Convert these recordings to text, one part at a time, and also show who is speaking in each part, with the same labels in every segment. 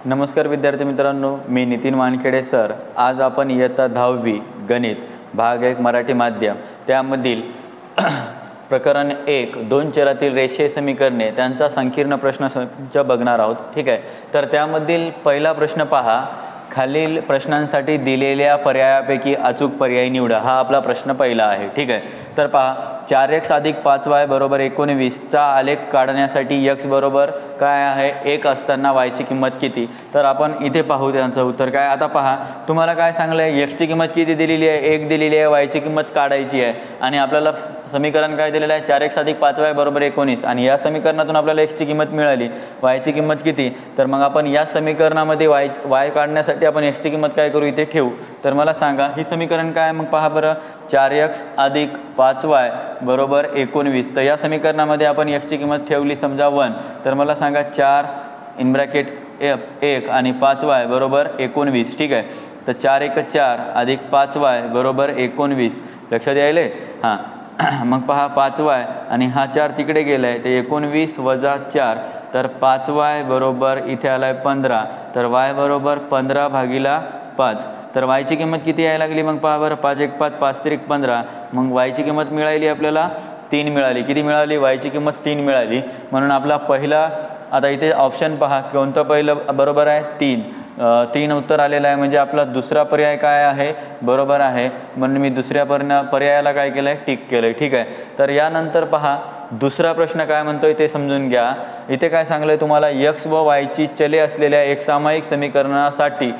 Speaker 1: नमस्कार विद्यार्थी मित्रांनो, मी नितीन वानखेडे सर। आज आपण इयत्ता 10वी गणित भाग 1 मराठी माध्यम त्यामधील प्रकरण 1 दोन चलातील रेषीय समीकरणे त्यांचा संकीर्ण प्रश्नसंच बघणार आहोत। ठीक आहे, तर त्यामधील पहिला प्रश्न पहा, खालील प्रश्नांसाठी दिलेल्या पर्यायापैकी अचूक पर्याय निवडा। हा आपला प्रश्न पहिला आहे। ठीक आहे, तर पहा 4x + 5y = 19 चा आलेख काढण्यासाठी x बरोबर काय आहे 1 असताना y ची किंमत किती। तर आपण इथे पाहू त्यांचं उत्तर काय। आता पहा तुम्हाला काय सांगलं आहे, x ची किंमत किती दिलेली आहे 1 दिलेली आहे, y ची किंमत काढायची आहे आणि आपल्याला समीकरण काय दिलेलं आहे 4x + 5y = 19 आणि या समीकरणातून आपल्याला x ची किंमत मिळाली, y ची किंमत किती। तर मग आपण या समीकरणामध्ये y काढण्यासाठी आपण x ची किंमत काय करू इथे ठेवू। तर मला सांगा ही समीकरण काय। मग पहा बरं 4x + 5y = 19। तर या समीकरणामध्ये आपण x ची किंमत ठेवली समजा 1, तर मला सांगा 4 (1) आणि 5y = 19। ठीक आहे, तर 4 × 4 + 5y = 19 लक्षात यायले। हां मग पहा 5y आणि हा 4 तिकडे गेला आहे, तर 19 - 4, तर 5y बरोबर इथे आला आहे 15, तर y बरोबर 15/5। तर y ची किंमत किती यायला लागली। मग पहा बरं 5 × 5 = 5 × 15, मग y ची किंमत मिळाली आपल्याला 3 मिळाली। किती मिळाली, y ची किंमत 3 मिळाली। म्हणून आपला पहिला आता इथे ऑप्शन पहा कोणतं पहिलं बरोबर आहे 3 उत्तर आलेलं आहे, म्हणजे आपला दुसरा पर्याय काय आहे बरोबर आहे। म्हणून मी दुसऱ्या पर्यायाला काय केलं आहे टिक केलं आहे। ठीक आहे, तर यानंतर पहा दुसरा प्रश्न काय म्हणतोय ते समजून घ्या। इथे काय सांगलंय तुम्हाला x व y ची चले असलेल्या एक सामायिक समीकरणासाठी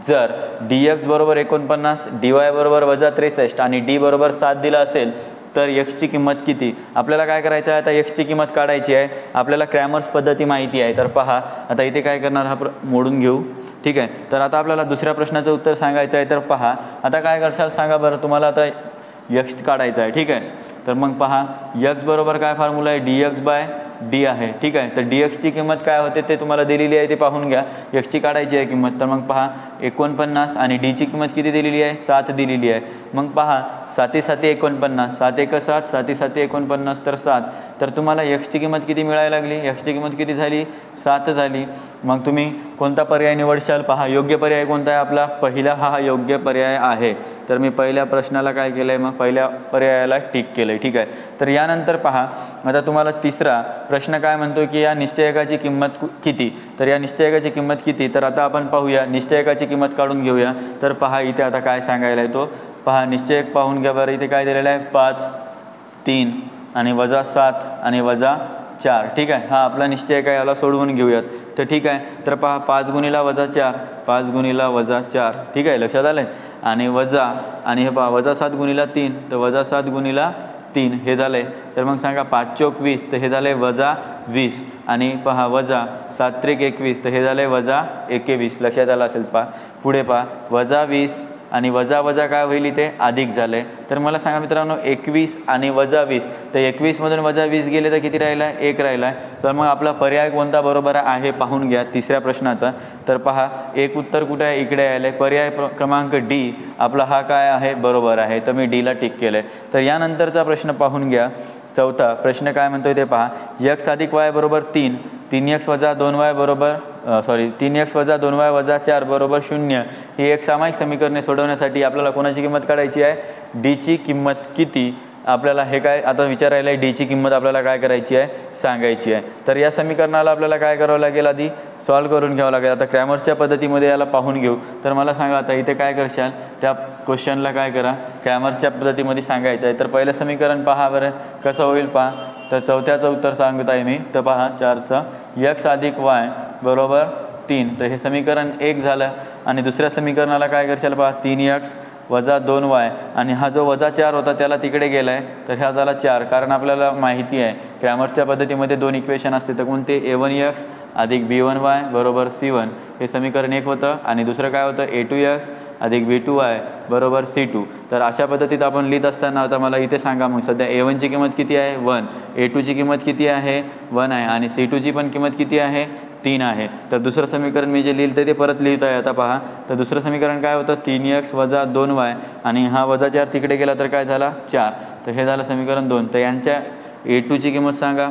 Speaker 1: जर dx = 49, dy = -63 आणि d = 7 दिला असेल तर x ची किंमत किती। आपल्याला काय करायचं आहे, आता x ची किंमत काढायची आहे। आपल्याला क्रॅमर्स पद्धती माहिती आहे, तर पहा आता इथे काय करणार हा मोडून घेऊ। ठीक आहे, तर आता आपल्याला दुसऱ्या प्रश्नाचं उत्तर सांगायचं आहे। तर पहा आता काय करशाल सांगा बरं, तुम्हाला आता x काढायचा आहे। ठीक आहे, तर मग पहा x बरोबर काय फॉर्म्युला आहे dx/d आहे। ठीक आहे, तर dx ची किंमत काय होते ते तुम्हाला दिलेली आहे, ते पाहून घ्या। x ची काढायची आहे किंमत, तर मग पहा 49 आणि d ची किंमत किती दिलेली आहे 7 दिलेली आहे। मग पहा 7 × 7 = 49, 7 × 1 = 7, 7 × 7 = 49, तर 7। तर तुम्हाला x ची किंमत किती मिळायला लागली, x ची किंमत किती झाली 7 झाली। मग तुम्ही कोणता पर्याय निवडशाल, पहा योग्य पर्याय कोणता आहे आपला पहिला हा योग्य पर्याय आहे। तर मी पहिल्या प्रश्नाला काय केलं आहे, मग पहिल्या पर्यायाला टिक केलं आहे। ठीक आहे, तर यानंतर पहा आता तुम्हाला तिसरा प्रश्न काय म्हणतो की या निश्चयकाची किंमत किती। तर या निश्चयकाची किंमत किती, तर आता आपण पाहूया निश्चयकाची किंमत काढून घेऊया। तर पहा इथे आता काय सांगायला आहे तो पहा, निश्चयक पाहून घ्या बरं। इथे काय दिलेलं आहे 5, 3 आणि -7 आणि -4। ठीक आहे, हा आपला निश्चयक आहे, याला सोडवून घेऊयात। तर ठीक आहे, तर पहा 5 × -4, 5 × -4। ठीक आहे, लक्षात आलं आहे। आणि वजा आणि हे पहा -7 × 3, तर -7 × 3 हे झालं आहे। तर मग सांगा 5 × 20, तर हे झालं आहे -20 आणि पहा -7 × 21, तर हे झालं आहे -21 लक्षात आलं असेल। पहा पुढे पहा -20 आणि वजा काय होईल इथे अधिक झालं आहे। तर मला सांगा मित्रांनो 21 आणि -20, तर 21 मधून -20 गेले तर किती राहिला आहे 1 राहिला आहे। तर मग आपला पर्याय कोणता बरोबर आहे पाहून घ्या तिसऱ्या प्रश्नाचा। तर पहा एक उत्तर कुठे आहे इकडे आलं आहे, पर्याय क्रमांक D आपला हा काय आहे बरोबर आहे, तर मी D ला टिक केलं आहे। तर यानंतरचा प्रश्न पाहून घ्या, चौथा प्रश्न काय म्हणतोय ते पहा x + y = 3, 3x - 2y - 4 = 0 ही एक सामायिक समीकरणे सोडवण्यासाठी आपल्याला कोणाची किंमत काढायची आहे d ची किंमत किती। आपल्याला हे काय आता विचारायला आहे, d ची किंमत आपल्याला काय करायची आहे सांगायची आहे। तर या समीकरणाला आपल्याला काय करावं लागेल, आधी सॉल्व करून घ्यावं लागेल। आता क्रॅमर्सच्या पद्धतीमध्ये याला पाहून घेऊ। तर मला सांगा आता इथे काय करशाल, त्या क्वेश्चनला काय करा क्रॅमर्सच्या पद्धतीमध्ये सांगायचं आहे। तर पहिलं समीकरण पहा बरं कसं होईल पहा, तर चौथ्याचं उत्तर सांगत आहे मी। तर पहा 4चं x + y = 3, तर हे समीकरण 1 झालं। आणि दुसऱ्या समीकरणाला काय करशाल पहा 3x - 2y आणि हा जो -4 होता त्याला तिकडे गेला आहे, तर ह्या झाला 4। कारण आपल्याला माहिती आहे क्रॅमर्सच्या पद्धतीमध्ये 2 इक्वेशन असते, तर कोणते a1x + b1y = c1 हे समीकरण 1 होतं आणि दुसरं काय होतं a2x + b2y = c2। तर अशा पद्धतीत आपण लिहित असताना आता मला इथे सांगा मग सध्या a1 ची किंमत किती आहे 1, a2 ची किंमत किती आहे 1 आहे आणि c2 ची पण किंमत किती आहे 3 आहे। तर दुसरं समीकरण मी जे लिहिलं ते परत लिहित आहे। आता पहा तर दुसरं समीकरण काय होतं 3x - 2y आणि हा -4 तिकडे गेला तर काय झाला 4, तर हे झालं समीकरण 2। तर यांच्या a2 ची किंमत सांगा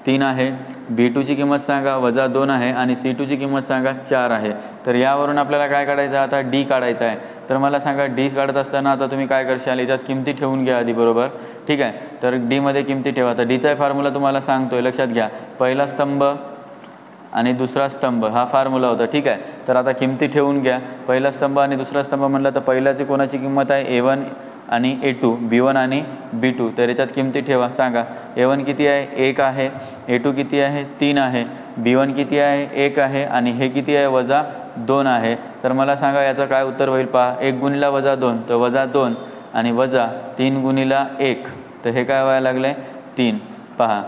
Speaker 1: 3 आहे, B2ची किंमत सांगा -2 आहे आणि C2ची किंमत सांगा 4 आहे। तर यावरून आपल्याला काय काढायचं आता D काढायचा आहे। तर मला सांगा D काढत असताना आता तुम्ही काय करशाल, याच्यात किमती ठेवून घ्या आधी बरोबर, ठीक आहे। तर D मध्ये किमती ठेवा। तर Dचा फॉर्म्युला तुम्हाला सांगतोय, लक्षात घ्या, पहिला स्तंभ आणि दुसरा स्तंभ हा फॉर्म्युला होता, ठीक आहे। तर आता किमती ठेवून घ्या, पहिला स्तंभ आणि दुसरा स्तंभ म्हणलं तर पहिल्याची कोणाची किंमत आहे A1 आणि A2, B1 आणि B2। तर याच्यात किमती ठेवा, सांगा A1 किती आहे 1 आहे, A2 किती आहे 3 आहे, B1 किती आहे 1 आहे आणि हे किती आहे -2 आहे। तर मला सांगा याचं काय उत्तर होईल, पहा 1 गुणिला -2 तर -2 आणि -3 गुणिला 1 तर हे काय व्हायला लागलं आहे 3, पहा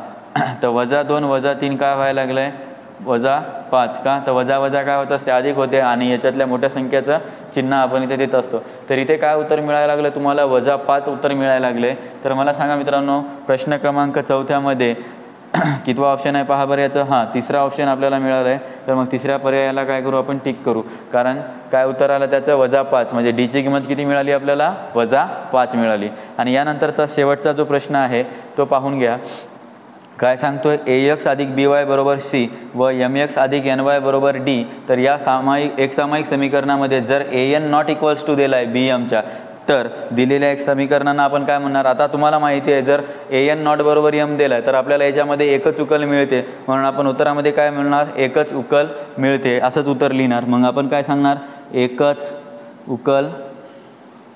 Speaker 1: तर -2 -3 काय व्हायला लागलं आहे -5 का, तर वजा काय होत असते अधिक होते आणि याच्यातल्या मोठ्या संख्येचं चिन्ह आपण इथे देत असतो। तर इथे काय उत्तर मिळायला लागलं तुम्हाला -5 उत्तर मिळायला लागले। तर मला सांगा मित्रांनो, प्रश्न क्रमांक 4मध्ये कितवा ऑप्शन आहे पहा बरं याचं, हां तिसरा ऑप्शन आपल्याला मिळाला आहे। तर मग तिसऱ्या पर्यायाला काय करू आपण, टिक करू, कारण काय उत्तर आलं त्याचं -5, म्हणजे Dची किंमत किती मिळाली आपल्याला -5 मिळाली। आणि यानंतरचा शेवटचा जो प्रश्न आहे तो पाहून घ्या, काय सांगतोय, AX अधिक BY बरोबर C व MX अधिक NY बरोबर D। तर या एक सामायिक समीकरणामध्ये जर AN नॉट इक्वल्स टू दिला आहे BMच्या, तर दिलेल्या एक समीकरणांना आपण काय म्हणणार, आता तुम्हाला माहिती आहे जर AN नॉट बरोबर M दिला आहे तर आपल्याला याच्यामध्ये एकच उकल मिळते, म्हणून आपण उत्तरामध्ये काय मिळणार, एकच उकल मिळते असंच उत्तर लिहिणार। मग आपण काय सांगणार, एकच उकल,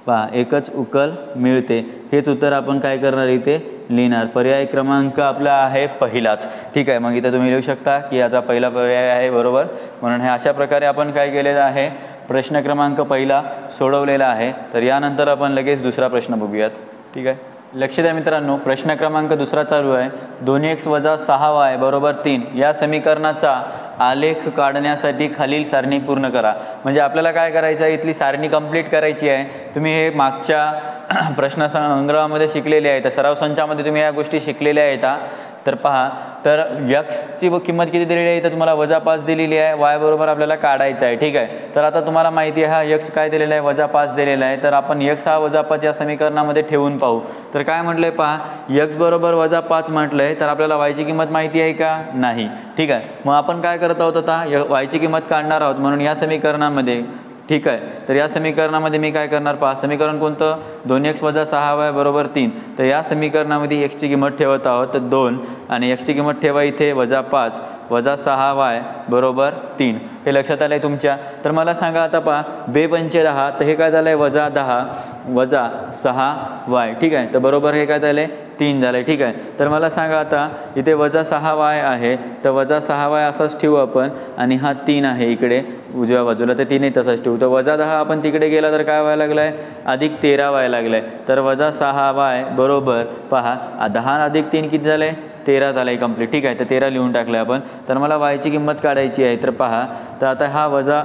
Speaker 1: पहा एकच उकल मिळते, हेच उत्तर आपण काय करणार इथे लिहिणार। पर्याय क्रमांक आपला आहे पहिलाच, ठीक आहे। मग इथे तुम्ही लिहू शकता की याचा पहिला पर्याय आहे बरोबर। म्हणून हे अशा प्रकारे आपण काय केलेलं आहे, प्रश्न क्रमांक पहिला सोडवलेला आहे। तर यानंतर आपण लगेच दुसरा प्रश्न बघूयात, ठीक आहे। लक्ष द्या मित्रांनो, प्रश्न क्रमांक दुसरा चालू आहे, 2x - 6y बरोबर 3 या समीकरणाचा आलेख काढण्यासाठी खालील सारणी पूर्ण करा। म्हणजे आपल्याला काय करायचं आहे, इथली सारणी कंप्लीट करायची आहे। तुम्ही हे मागच्या प्रश्नसंग्रहामध्ये शिकलेले आहेत, सराव संचामध्ये तुम्ही या गोष्टी शिकलेल्या आहेत। तर पहा, तर यक्सची किंमत किती दिलेली आहे, तर तुम्हाला -5 दिलेली आहे, y बरोबर आपल्याला काढायचं आहे, ठीक आहे। तर आता तुम्हाला माहिती आहे हा यक्स काय दिलेला आहे, -5 दिलेला आहे। तर आपण यक्स हा -5 या समीकरणामध्ये ठेवून पाहू। तर काय म्हटलंय पहा, यक्स बरोबर -5 म्हटलंय, तर आपल्याला वायची किंमत माहिती आहे का, नाही, ठीक आहे। मग आपण काय करत आहोत, आता वायची किंमत काढणार आहोत, म्हणून या समीकरणामध्ये, ठीक आहे। तर या समीकरणामध्ये मी काय करणार, पहा समीकरण कोणतं, 2x - 6y बरोबर 3। तर या समीकरणामध्ये x ची किंमत ठेवत आहोत तर 2 आणि x ची किंमत ठेवा इथे -5 - 6y बरोबर 3, हे लक्षात आलं आहे तुमच्या। तर मला सांगा आता पहा, 2×5 = 10, तर हे काय झालं आहे -10 - 6y, ठीक आहे। तर बरोबर हे काय झालं आहे 3 झालं आहे, ठीक आहे। तर मला सांगा आता इथे -6y आहे, तर -6y असाच ठेवू आपण आणि हा 3 आहे इकडे उजव्या बाजूला, तर 3 तसाच ठेवू। तर -10 आपण तिकडे गेला तर काय व्हायला लागलं आहे, +13 व्हायला लागलं आहे। तर -6y बरोबर, पहा 10 + 3 किती झालं आहे, 13 झालं आहे कंप्लीट, ठीक आहे। तर 13 लिहून टाकलं आपण। तर मला वायची किंमत काढायची आहे, तर पहा, तर आता हा वजा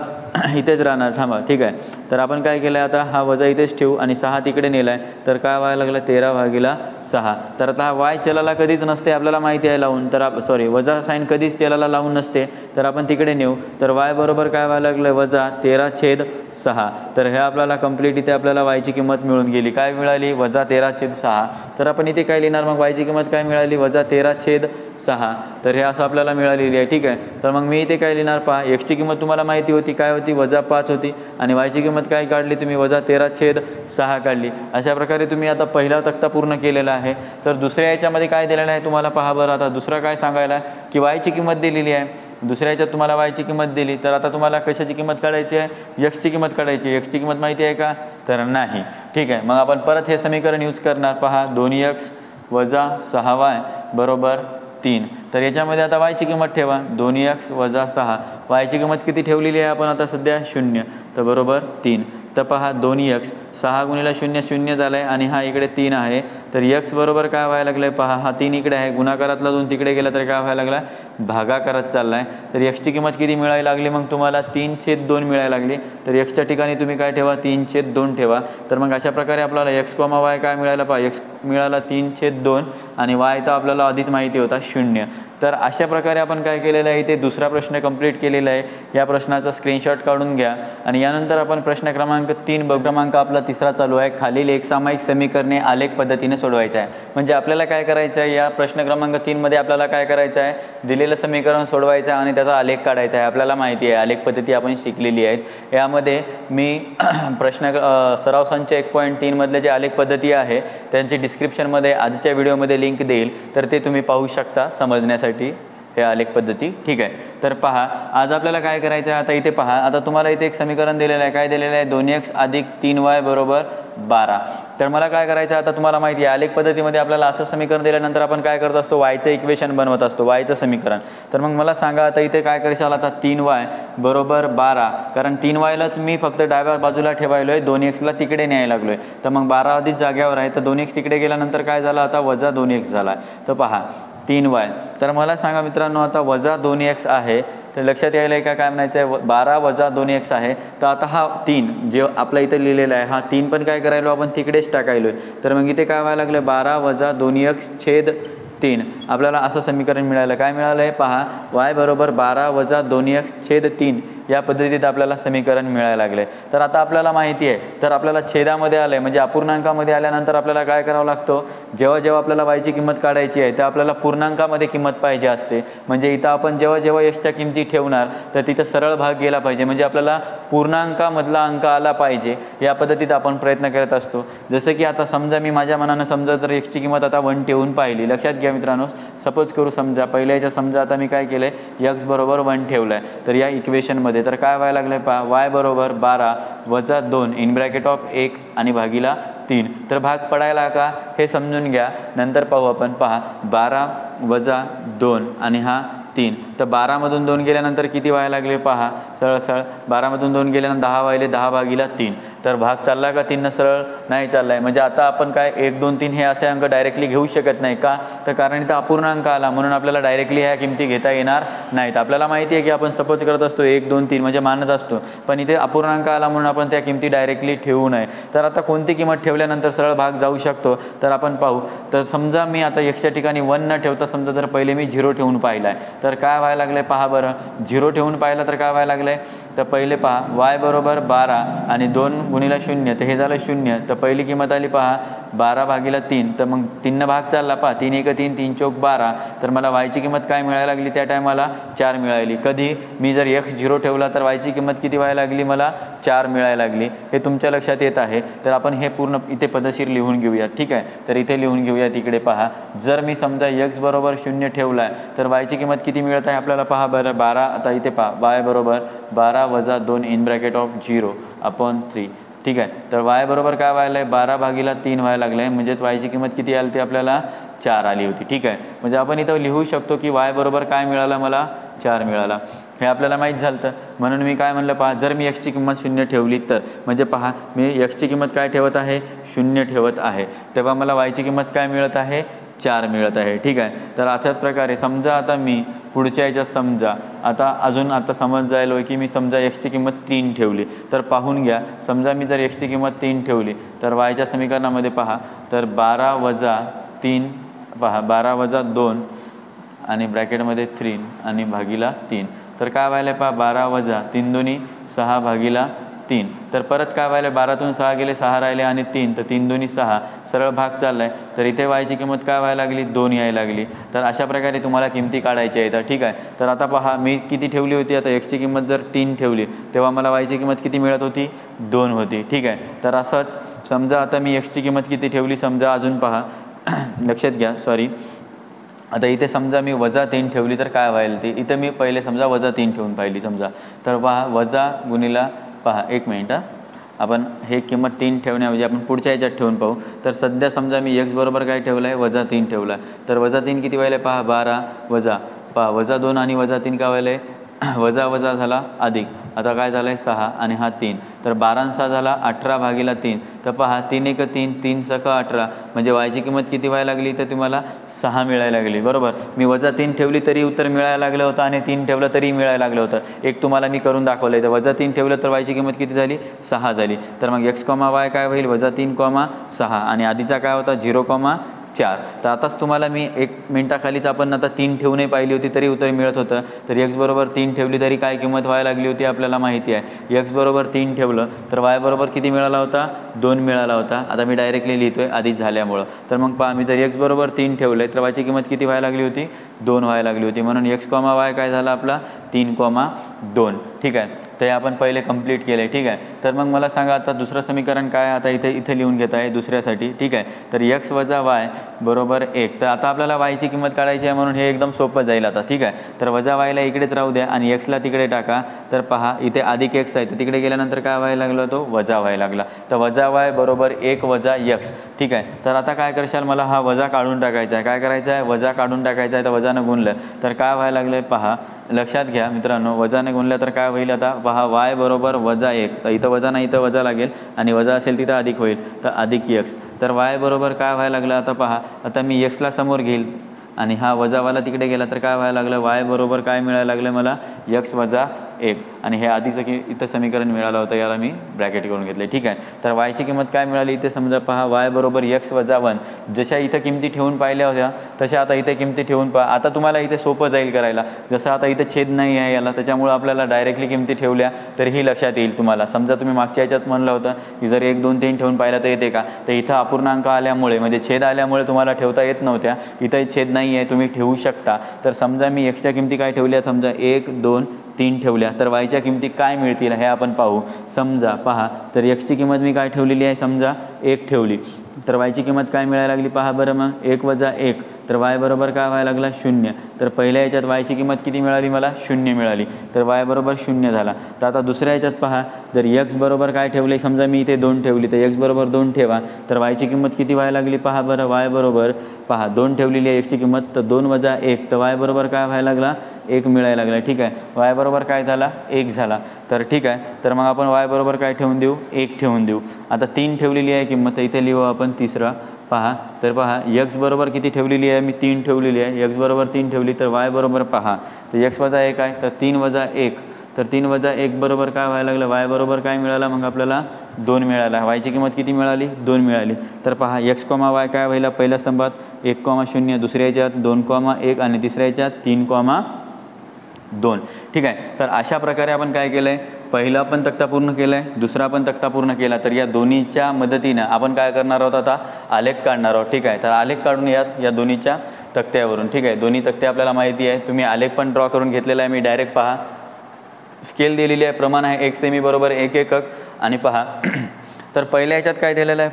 Speaker 1: इथेच राहणार, थांबा, ठीक आहे। तर आपण काय केलं आहे, आता हा वजा इथेच ठेवू आणि 6 तिकडे नेला आहे, तर काय व्हायला लागलं 13/6। तर आता हा वाय चलाला कधीच नसते आपल्याला माहिती आहे लावून, तर सॉरी वजा साईन कधीच चलाला लावून नसते, तर आपण तिकडे नेऊ। तर वाय बरोबर काय व्हायला लागलं -13/6। तर हे आपल्याला कंप्लीट इथे आपल्याला वायची किंमत मिळून गेली, काय मिळाली -13/6। तर आपण इथे काय लिहिणार, मग वायची किंमत काय मिळाली -13/6। तर हे असं आपल्याला मिळालेली आहे, ठीक आहे। तर मग मी इथे काय लिहिणार, पहा एक्सची किंमत तुम्हाला माहिती होती काय होती, -5 होती आणि वायची किंमत काय काढली तुम्ही, -13/6 काढली। अशा प्रकारे तुम्ही आता पहिला तक्ता पूर्ण केलेला आहे। तर दुसऱ्या याच्यामध्ये काय दिलेलं आहे तुम्हाला, पहा बरं, आता दुसरा काय सांगायला आहे की वायची किंमत दिलेली आहे, दुसऱ्या याच्यात तुम्हाला वायची किंमत दिली। तर आता तुम्हाला कशाची किंमत काढायची आहे, यक्सची किंमत काढायची। यक्सची किंमत माहिती आहे का, तर नाही, ठीक आहे। मग आपण परत हे समीकरण यूज करणार, पहा 2x - 6y बरोबर 3। तर याच्यामध्ये आता वायची किंमत ठेवा, 2x - 6, वायची किंमत किती ठेवलेली आहे आपण आता सध्या 0, तर बरोबर 3। तर पहा 2x, 6 × 0 0 झालं आहे आणि हा इकडे 3 आहे, तर x बरोबर काय व्हायला लागलं आहे, पहा हा 3 इकडे आहे, गुणाकारातला 2 तिकडे गेला तर काय व्हायला लागला, भागाकारात चालला आहे। तर x ची किंमत किती मिळायला लागली, मग तुम्हाला 3/2 मिळायला लागली। तर x ठिकाणी तुम्ही काय ठेवा, 3/2 ठेवा। तर मग अशा प्रकारे आपल्याला x, y काय मिळायला, पहा x मिळाला 3/2 आणि y तर आपल्याला आधीच माहिती होता 0। तर अशा प्रकारे आपण काय केलेलं आहे, इथे दुसरा प्रश्न कंप्लीट केलेला आहे। या प्रश्नाचा स्क्रीनशॉट काढून घ्या आणि यानंतर आपण प्रश्न क्रमांक 3 क्रमांक आपला तिसरा चालू आहे। खालील एक सामायिक समीकरणे आलेख पद्धतीने सोडवायचं आहे। म्हणजे आपल्याला काय करायचं आहे, या प्रश्न क्रमांक 3 मध्ये आपल्याला काय करायचं आहे, दिलेलं समीकरण सोडवायचं आहे आणि त्याचा आलेख काढायचा आहे। आपल्याला माहिती आहे आलेख पद्धती आपण शिकलेली आहेत। यामध्ये मी प्रश्न सराव संच 1.3 मधले जे आलेख पद्धती आहे त्यांची डिस्क्रिप्शनमध्ये आजच्या व्हिडिओमध्ये लिंक देईल, तर ते तुम्ही पाहू शकता समजण्यासाठी हे आलेख पद्धती। ठीक आहे, तर पहा आज आपल्याला काय करायचं आहे। आता इथे पहा, आता तुम्हाला इथे एक समीकरण दिलेलं आहे। काय दिलेलं आहे, 2x अधिक 3y बरोबर 12। तर मला काय करायचं आहे, आता तुम्हाला माहिती आहे आलेख पद्धतीमध्ये आपल्याला असं समीकरण दिल्यानंतर आपण काय करत असतो, वायचं इक्वेशन बनवत असतो, वायचं समीकरण। तर मग मला सांगा आता इथे काय करायचं, आता 3y बरोबर 12, कारण 3yलाच मी फक्त डाव्या बाजूला ठेवायलो आहे, 2xला तिकडे न्यायला लागलो आहे। तर मग 12 आधीच जाग्यावर आहे, तर 2x तिकडे गेल्यानंतर काय झालं, आता वजा 2x झाला। तर पहा 3y, तर मला सांगा मित्रांनो आता वजा 2x आहे, तर लक्षात यायला का काय म्हणायचं आहे, 12 वजा 2x आहे। तर आता हा 3 जे आपल्या इथे लिहिलेला आहे, हा 3 पण काय करायलो आपण तिकडेच टाकायलो आहे। तर मग इथे काय व्हायला लागलं, 12 वजा 2x छेद 3, आपल्याला असं समीकरण मिळालं। काय मिळालं आहे पहा, y बरोबर 12 वजा 2x छेद 3 या पद्धतीत आपल्याला समीकरण मिळायला लागले। तर आता आपल्याला माहिती आहे, तर आपल्याला छेदामध्ये आलं आहे म्हणजे अपूर्णांकामध्ये आल्यानंतर आपल्याला काय करावं लागतं, जेव्हा जेव्हा आपल्याला वायची किंमत काढायची आहे तर आपल्याला पूर्णांकामध्ये किंमत पाहिजे असते। म्हणजे इथं आपण जेव्हा जेव्हा यशच्या किमती ठेवणार तर तिथं सरळ भाग गेला पाहिजे, म्हणजे आपल्याला पूर्णांकामधला अंक आला पाहिजे, या पद्धतीत आपण प्रयत्न करत असतो। जसं की आता समजा मी माझ्या मनानं समजा तर एक्सची किंमत आता 1 ठेवून पाहिली, लक्षात घ्या मित्रांनो, सपोज करू समजा पहिल्या याच्या समजा आता मी काय केलं आहे, x बरोबर 1 ठेवलं आहे। तर या इक्वेशनमध्ये तर काय व्हायला लागलं आहे पहा, y बरोबर 12 वजा 2 इन ब्रॅकेट ऑफ 1 आणि भागीला 3, तर भाग पडायला का हे समजून घ्या, नंतर पाहू आपण। पहा 12 वजा 2 आणि हा 3, तर 12 मधून 2 गेल्यानंतर किती व्हायला लागले पहा, सरळ सरळ 12 मधून 2 गेल्यानंतर 10 व्हायले, 10 भागीला 3, तर भाग चालला का 3 सरळ नाही चाललाय। म्हणजे आता आपण काय 1 2 3 हे असे अंक डायरेक्टली घेऊ शकत नाही का, तर कारण इथं अपूर्णांक आला म्हणून आपल्याला डायरेक्टली ह्या किमती घेता येणार नाहीत। आपल्याला माहिती आहे की आपण सपोज करत असतो 1 2 3 म्हणजे मानत असतो, पण इथे अपूर्णांक आला म्हणून आपण त्या किमती डायरेक्टली ठेवू नये। तर आता कोणती किंमत ठेवल्यानंतर सरळ भाग जाऊ शकतो, तर आपण पाहू। तर समजा मी आता एक्सच्या ठिकाणी 1 न ठेवता समजा जर पहिले मी 0 ठेवून पाहिला आहे, तर काय व्हायला लागलं पहा बरं, 0 ठेवून पाहिलं तर काय व्हायला लागलं, तर पहिले पहा y बरोबर 12 आणि 2 गुणिला 0, तर हे झालं 0, तर पहिली किंमत आली पहा 12 भागीला 3, तर मग 3 न भाग चालला पहा, 3 1 3 3 चौक 12, तर मला वायची किंमत काय मिळायला लागली त्या टायमाला 4 मिळाली। कधी मी जर x 0 ठेवला तर वायची किंमत किती व्हायला लागली, मला 4 मिळायला लागली। हे तुमच्या लक्षात येत आहे, तर आपण हे पूर्ण इथे पद्धतशीर लिहून घेऊया। ठीक आहे, तर इथे लिहून घेऊया, तिकडे पहा, जर मी समजा x बरोबर 0 ठेवला आहे तर वायची किंमत किती मिळत आहे आपल्याला पहा बरं, 12, आता इथे पहा y बरोबर 12 वजा 2 इन ब्रॅकेट ऑफ 0/3। ठीक आहे, तर y बरोबर काय व्हायला आहे, 12 भागीला 3 व्हायला लागलं आहे, म्हणजेच वायची किंमत किती आली ती आपल्याला 4 आली होती। ठीक आहे, म्हणजे आपण इथं लिहू शकतो की y बरोबर काय मिळालं, मला 4 मिळाला, हे आपल्याला माहीत झालं। तर म्हणून मी काय म्हणलं पहा, जर मी एक्सची किंमत 0 ठेवली तर म्हणजे पहा मी एक्सची किंमत काय ठेवत आहे, 0 ठेवत आहे, तेव्हा मला वायची किंमत काय मिळत आहे, 4 मिळत आहे। ठीक आहे, तर अशाच प्रकारे समजा आता मी पुढच्या याच्यात समजा आता अजून आता समज जायला की मी समजा एक्सची किंमत 3 ठेवली, तर पाहून घ्या, समजा मी जर एक्सची किंमत 3 ठेवली तर वायच्या समीकरणामध्ये पहा, तर 12 वजा 3 पहा 12 वजा 2 आणि ब्रॅकेटमध्ये 3 आणि भागीला 3, तर काय व्हायला पहा 12 वजा 3 दोन्ही 6 भागीला 3, तर परत काय व्हायला 12तून 6 गेले 6 राहिले आणि 3, तर 3 दोन्ही 6, सरळ भाग चाललाय, तर इथे वायची किंमत काय व्हायला लागली, 2 यायला लागली। तर अशा प्रकारे तुम्हाला किमती काढायच्या आहेत। ठीक आहे, तर आता पहा मी किती ठेवली होती, आता एक्सची किंमत जर 3 ठेवली तेव्हा मला वायची किंमत किती मिळत होती, 2 होती। ठीक आहे, तर असंच समजा आता मी एक्सची किंमत किती ठेवली, समजा अजून पहा लक्षात घ्या, सॉरी, आता इथे समजा मी वजा 3 ठेवली तर काय व्हायला, ते इथं मी पहिले समजा वजा 3 ठेवून पाहिली समजा, तर पहा वजा गुणिला पहा 1 मिनिट, आपण हे किंमत 3 ठेवण्याऐवजी आपण पुढच्या ह्याच्यात ठेवून पाहू। तर सध्या समजा मी x बरोबर काय ठेवलं आहे, वजा 3 ठेवला आहे, तर वजा 3 किती व्हायला पहा 12 वजा पहा वजा 2 आणि वजा 3 काय व्हायला आहे, वजा वजा झाला अधिक, आता काय झालं आहे 6 आणि हा 3, तर 12 आणि 6 झाला 18 भागीला 3, तर पहा 3 1 3 3 6 18, म्हणजे वायची किंमत किती व्हायला लागली, तर तुम्हाला 6 मिळायला लागली। बरोबर, मी वजा 3 ठेवली तरी उत्तर मिळायला लागलं होतं आणि 3 ठेवलं तरी मिळायला लागलं होतं। एक तुम्हाला मी करून दाखवलं आहे, तर वजा 3 ठेवलं तर वायची किंमत किती झाली, 6 झाली। तर मग x, y काय होईल, वजा 3, 6 आणि आधीचा काय होता 0, 4. तर आताच तुम्हाला मी 1 मिनटाखालीच आपण आता 3 ठेवू नाही पाहिली होती तरी उत्तर मिळत होतं. तर x बरोबर 3 ठेवली तरी काय किंमत व्हायला लागली होती आपल्याला माहिती आहे. x बरोबर 3 ठेवलं तर y बरोबर किती मिळाला होता, 2 मिळाला होता. आता मी डायरेक्टली लिहितोय आधीच झाल्यामुळं. तर मग पहा, मी जर x बरोबर 3 ठेवलं तर yची किंमत किती व्हायला लागली होती, 2 व्हायला लागली होती. म्हणून x, y काय झाला आपला 3, 2. ठीक आहे. ते आपण पहिले कंप्लीट केले. ठीक आहे. तर मग मला सांगा आता दुसरं समीकरण काय, आता इथे लिहून घेत आहे दुसऱ्यासाठी. ठीक आहे. तर x वजा y बरोबर 1. तर आता आपल्याला yची किंमत काढायची आहे म्हणून हे एकदम सोपं जाईल आता. ठीक आहे. तर वजा yला इकडेच राहू द्या आणि xला तिकडे टाका. तर पहा, इथे अधिक x आहे तर तिकडे गेल्यानंतर काय व्हायला लागला, तो वजा व्हायला लागला. तर वजा y बरोबर 1 वजा x. ठीक आहे. तर आता काय करशाल, मला हा वजा काढून टाकायचा आहे. काय करायचं आहे, वजा काढून टाकायचा आहे. तर वजानं गुणलं तर काय व्हायला लागलं, पहा लक्षात घ्या मित्रांनो, वजाने गुणलं तर काय होईल, आता पहा y बरोबर वजा 1. तर इथं वजा नाही, इथं वजा लागेल आणि वजा असेल तिथं अधिक होईल. तर अधिक x. तर y बरोबर काय व्हायला लागलं, आता पहा, आता मी xला समोर घेईल आणि हा वजावाला तिकडे गेला तर काय व्हायला लागलं, y बरोबर काय मिळायला लागलं मला, x वजा 1. आणि हे आधीचं की इथं समीकरण मिळालं होतं, याला मी ब्रॅकेट करून घेतले. ठीक आहे. तर yची किंमत काय मिळाली इथे समजा, पहा y बरोबर x वजा 1. जशा इथं किमती ठेवून पाहिल्या होत्या तशा आता इथे किमती ठेवून पहा. आता तुम्हाला इथे सोपं जाईल करायला. जसं आता इथे छेद नाही आहे याला, त्याच्यामुळे आपल्याला डायरेक्टली किमती ठेवल्या तरीही लक्षात येईल तुम्हाला. समजा तुम्ही मागच्या ह्याच्यात म्हणलं होतं की जर 1, 2, 3 ठेवून पाहिलं तर येते का, तर इथं अपूर्णांक आल्यामुळे म्हणजे छेद आल्यामुळे तुम्हाला ठेवता येत नव्हत्या. इथं छेद नाही आहे, तुम्ही ठेवू शकता. तर समजा मी xच्या किमती काय ठेवल्या, समजा 1, 2, 3 ठेवल्या, तर yच्या किमती काय मिळतील हे आपण पाहू. समजा पहा, तर xची किंमत मी काय ठेवलेली आहे, समजा 1 ठेवली, तर yची किंमत काय मिळायला लागली, पहा बरं मग 1 वजा 1. तर y बरोबर काय व्हायला लागला, 0. तर पहिल्या ह्याच्यात yची किंमत किती मिळाली, मला 0 मिळाली. तर y बरोबर 0 झाला. तर आता दुसऱ्या ह्याच्यात पहा, जर x बरोबर काय ठेवले, समजा मी इथे 2 ठेवली, तर x बरोबर 2 ठेवा. तर yची किंमत किती व्हायला लागली, पहा बरं, y बरोबर पहा 2 ठेवलेली आहे xची किंमत, तर 2 वजा 1. तर y बरोबर काय व्हायला लागला, 1 मिळायला लागला. ठीक आहे. y बरोबर काय झाला, 1 झाला. तर ठीक आहे. तर मग आपण y बरोबर काय ठेवून देऊ, 1 ठेवून देऊ. आता 3 ठेवलेली आहे किंमत, इथे लिहू आपण तिसरा. पहा, तर पहा x बरोबर किती ठेवलेली आहे, मी 3 ठेवलेली आहे. x बरोबर 3 ठेवली, तर y बरोबर पहा, तर x वजा 1 आहे, तर 3 वजा 1. तर 3 वजा 1 बरोबर काय व्हायला लागलं, y बरोबर काय मिळाला मग आपल्याला, 2 मिळाला. yची किंमत किती मिळाली, 2 मिळाली. तर पहा x, y काय व्हायला, पहिल्या स्तंभात 1, 0, दुसऱ्या ह्याच्यात 2, 1 आणि तिसऱ्या ह्याच्यात 3, 2. ठीक आहे. तर अशा प्रकारे आपण काय केलं आहे, पहिला पण तक्ता पूर्ण केला आहे, दुसरा पण तक्ता पूर्ण केला. तर या दोन्हीच्या मदतीनं आपण काय करणार आहोत, आता आलेख काढणार आहोत. ठीक आहे. तर आलेख काढून या दोन्हीच्या तक्त्यावरून. ठीक आहे. दोन्ही तक्ते आपल्याला माहिती आहे, तुम्ही आलेख पण ड्रॉ करून घेतलेला आहे. मी डायरेक्ट पहा, स्केल दिलेली आहे, प्रमाण आहे 1 सेमी बरोबर 1 एकक. आणि पहा, तर पहिल्या ह्याच्यात काय दिलेलं आहे,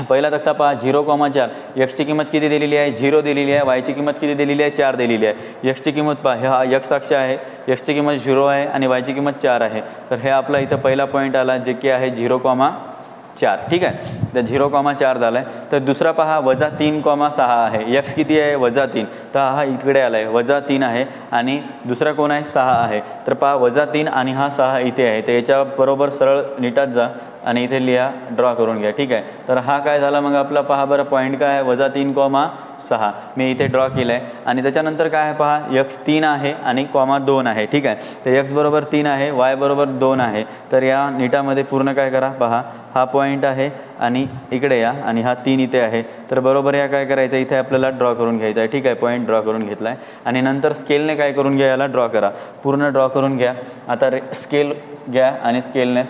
Speaker 1: पहिला तक्ता पहा, 0,4. एक्सची किंमत किती दिलेली आहे, 0 दिलेली आहे. वायची किंमत किती दिलेली आहे, 4 दिलेली आहे. एक्सची किंमत पहा, हा एक्स अक्ष आहे, एक्सची किंमत 0 आहे आणि वायची किंमत 4 आहे. तर हे आपला इथं पहिला पॉईंट आला, जे की आहे 0,4. ठीक आहे. तर 0,4 झाला आहे. तर दुसरा पहा, वजा 3,6 आहे. एक्स किती आहे, वजा 3. तर हा इकडे आला आहे, वजा 3 आहे. आणि दुसरा कोण आहे, 6 आहे. तर पहा, वजा 3 आणि हा 6 इथे आहे. तर याच्याबरोबर सरळ नीटात जा आणि इथे लिहा, ड्रॉ करून घ्या. ठीक आहे. तर हा काय झाला मग आपला, पहा बरं, पॉईंट काय आहे, वजा 3,6 मी इथे ड्रॉ केलं आहे. आणि त्याच्यानंतर काय आहे, पहा, x 3 आहे आणि 2 आहे. ठीक आहे. तर x बरोबर 3 आहे, y बरोबर 2 आहे. तर या नीटामध्ये पूर्ण काय करा, पहा, हा पॉईंट आहे आणि इकडे या आणि हा 3 इथे आहे. तर बरोबर या काय करायचं, इथे आपल्याला ड्रॉ करून घ्यायचं आहे. ठीक आहे. पॉईंट ड्रॉ करून घेतला आहे. आणि नंतर स्केलने काय करून घ्या, याला ड्रॉ करा, पूर्ण ड्रॉ करून घ्या. आता स्केल घ्या आणि स्केलने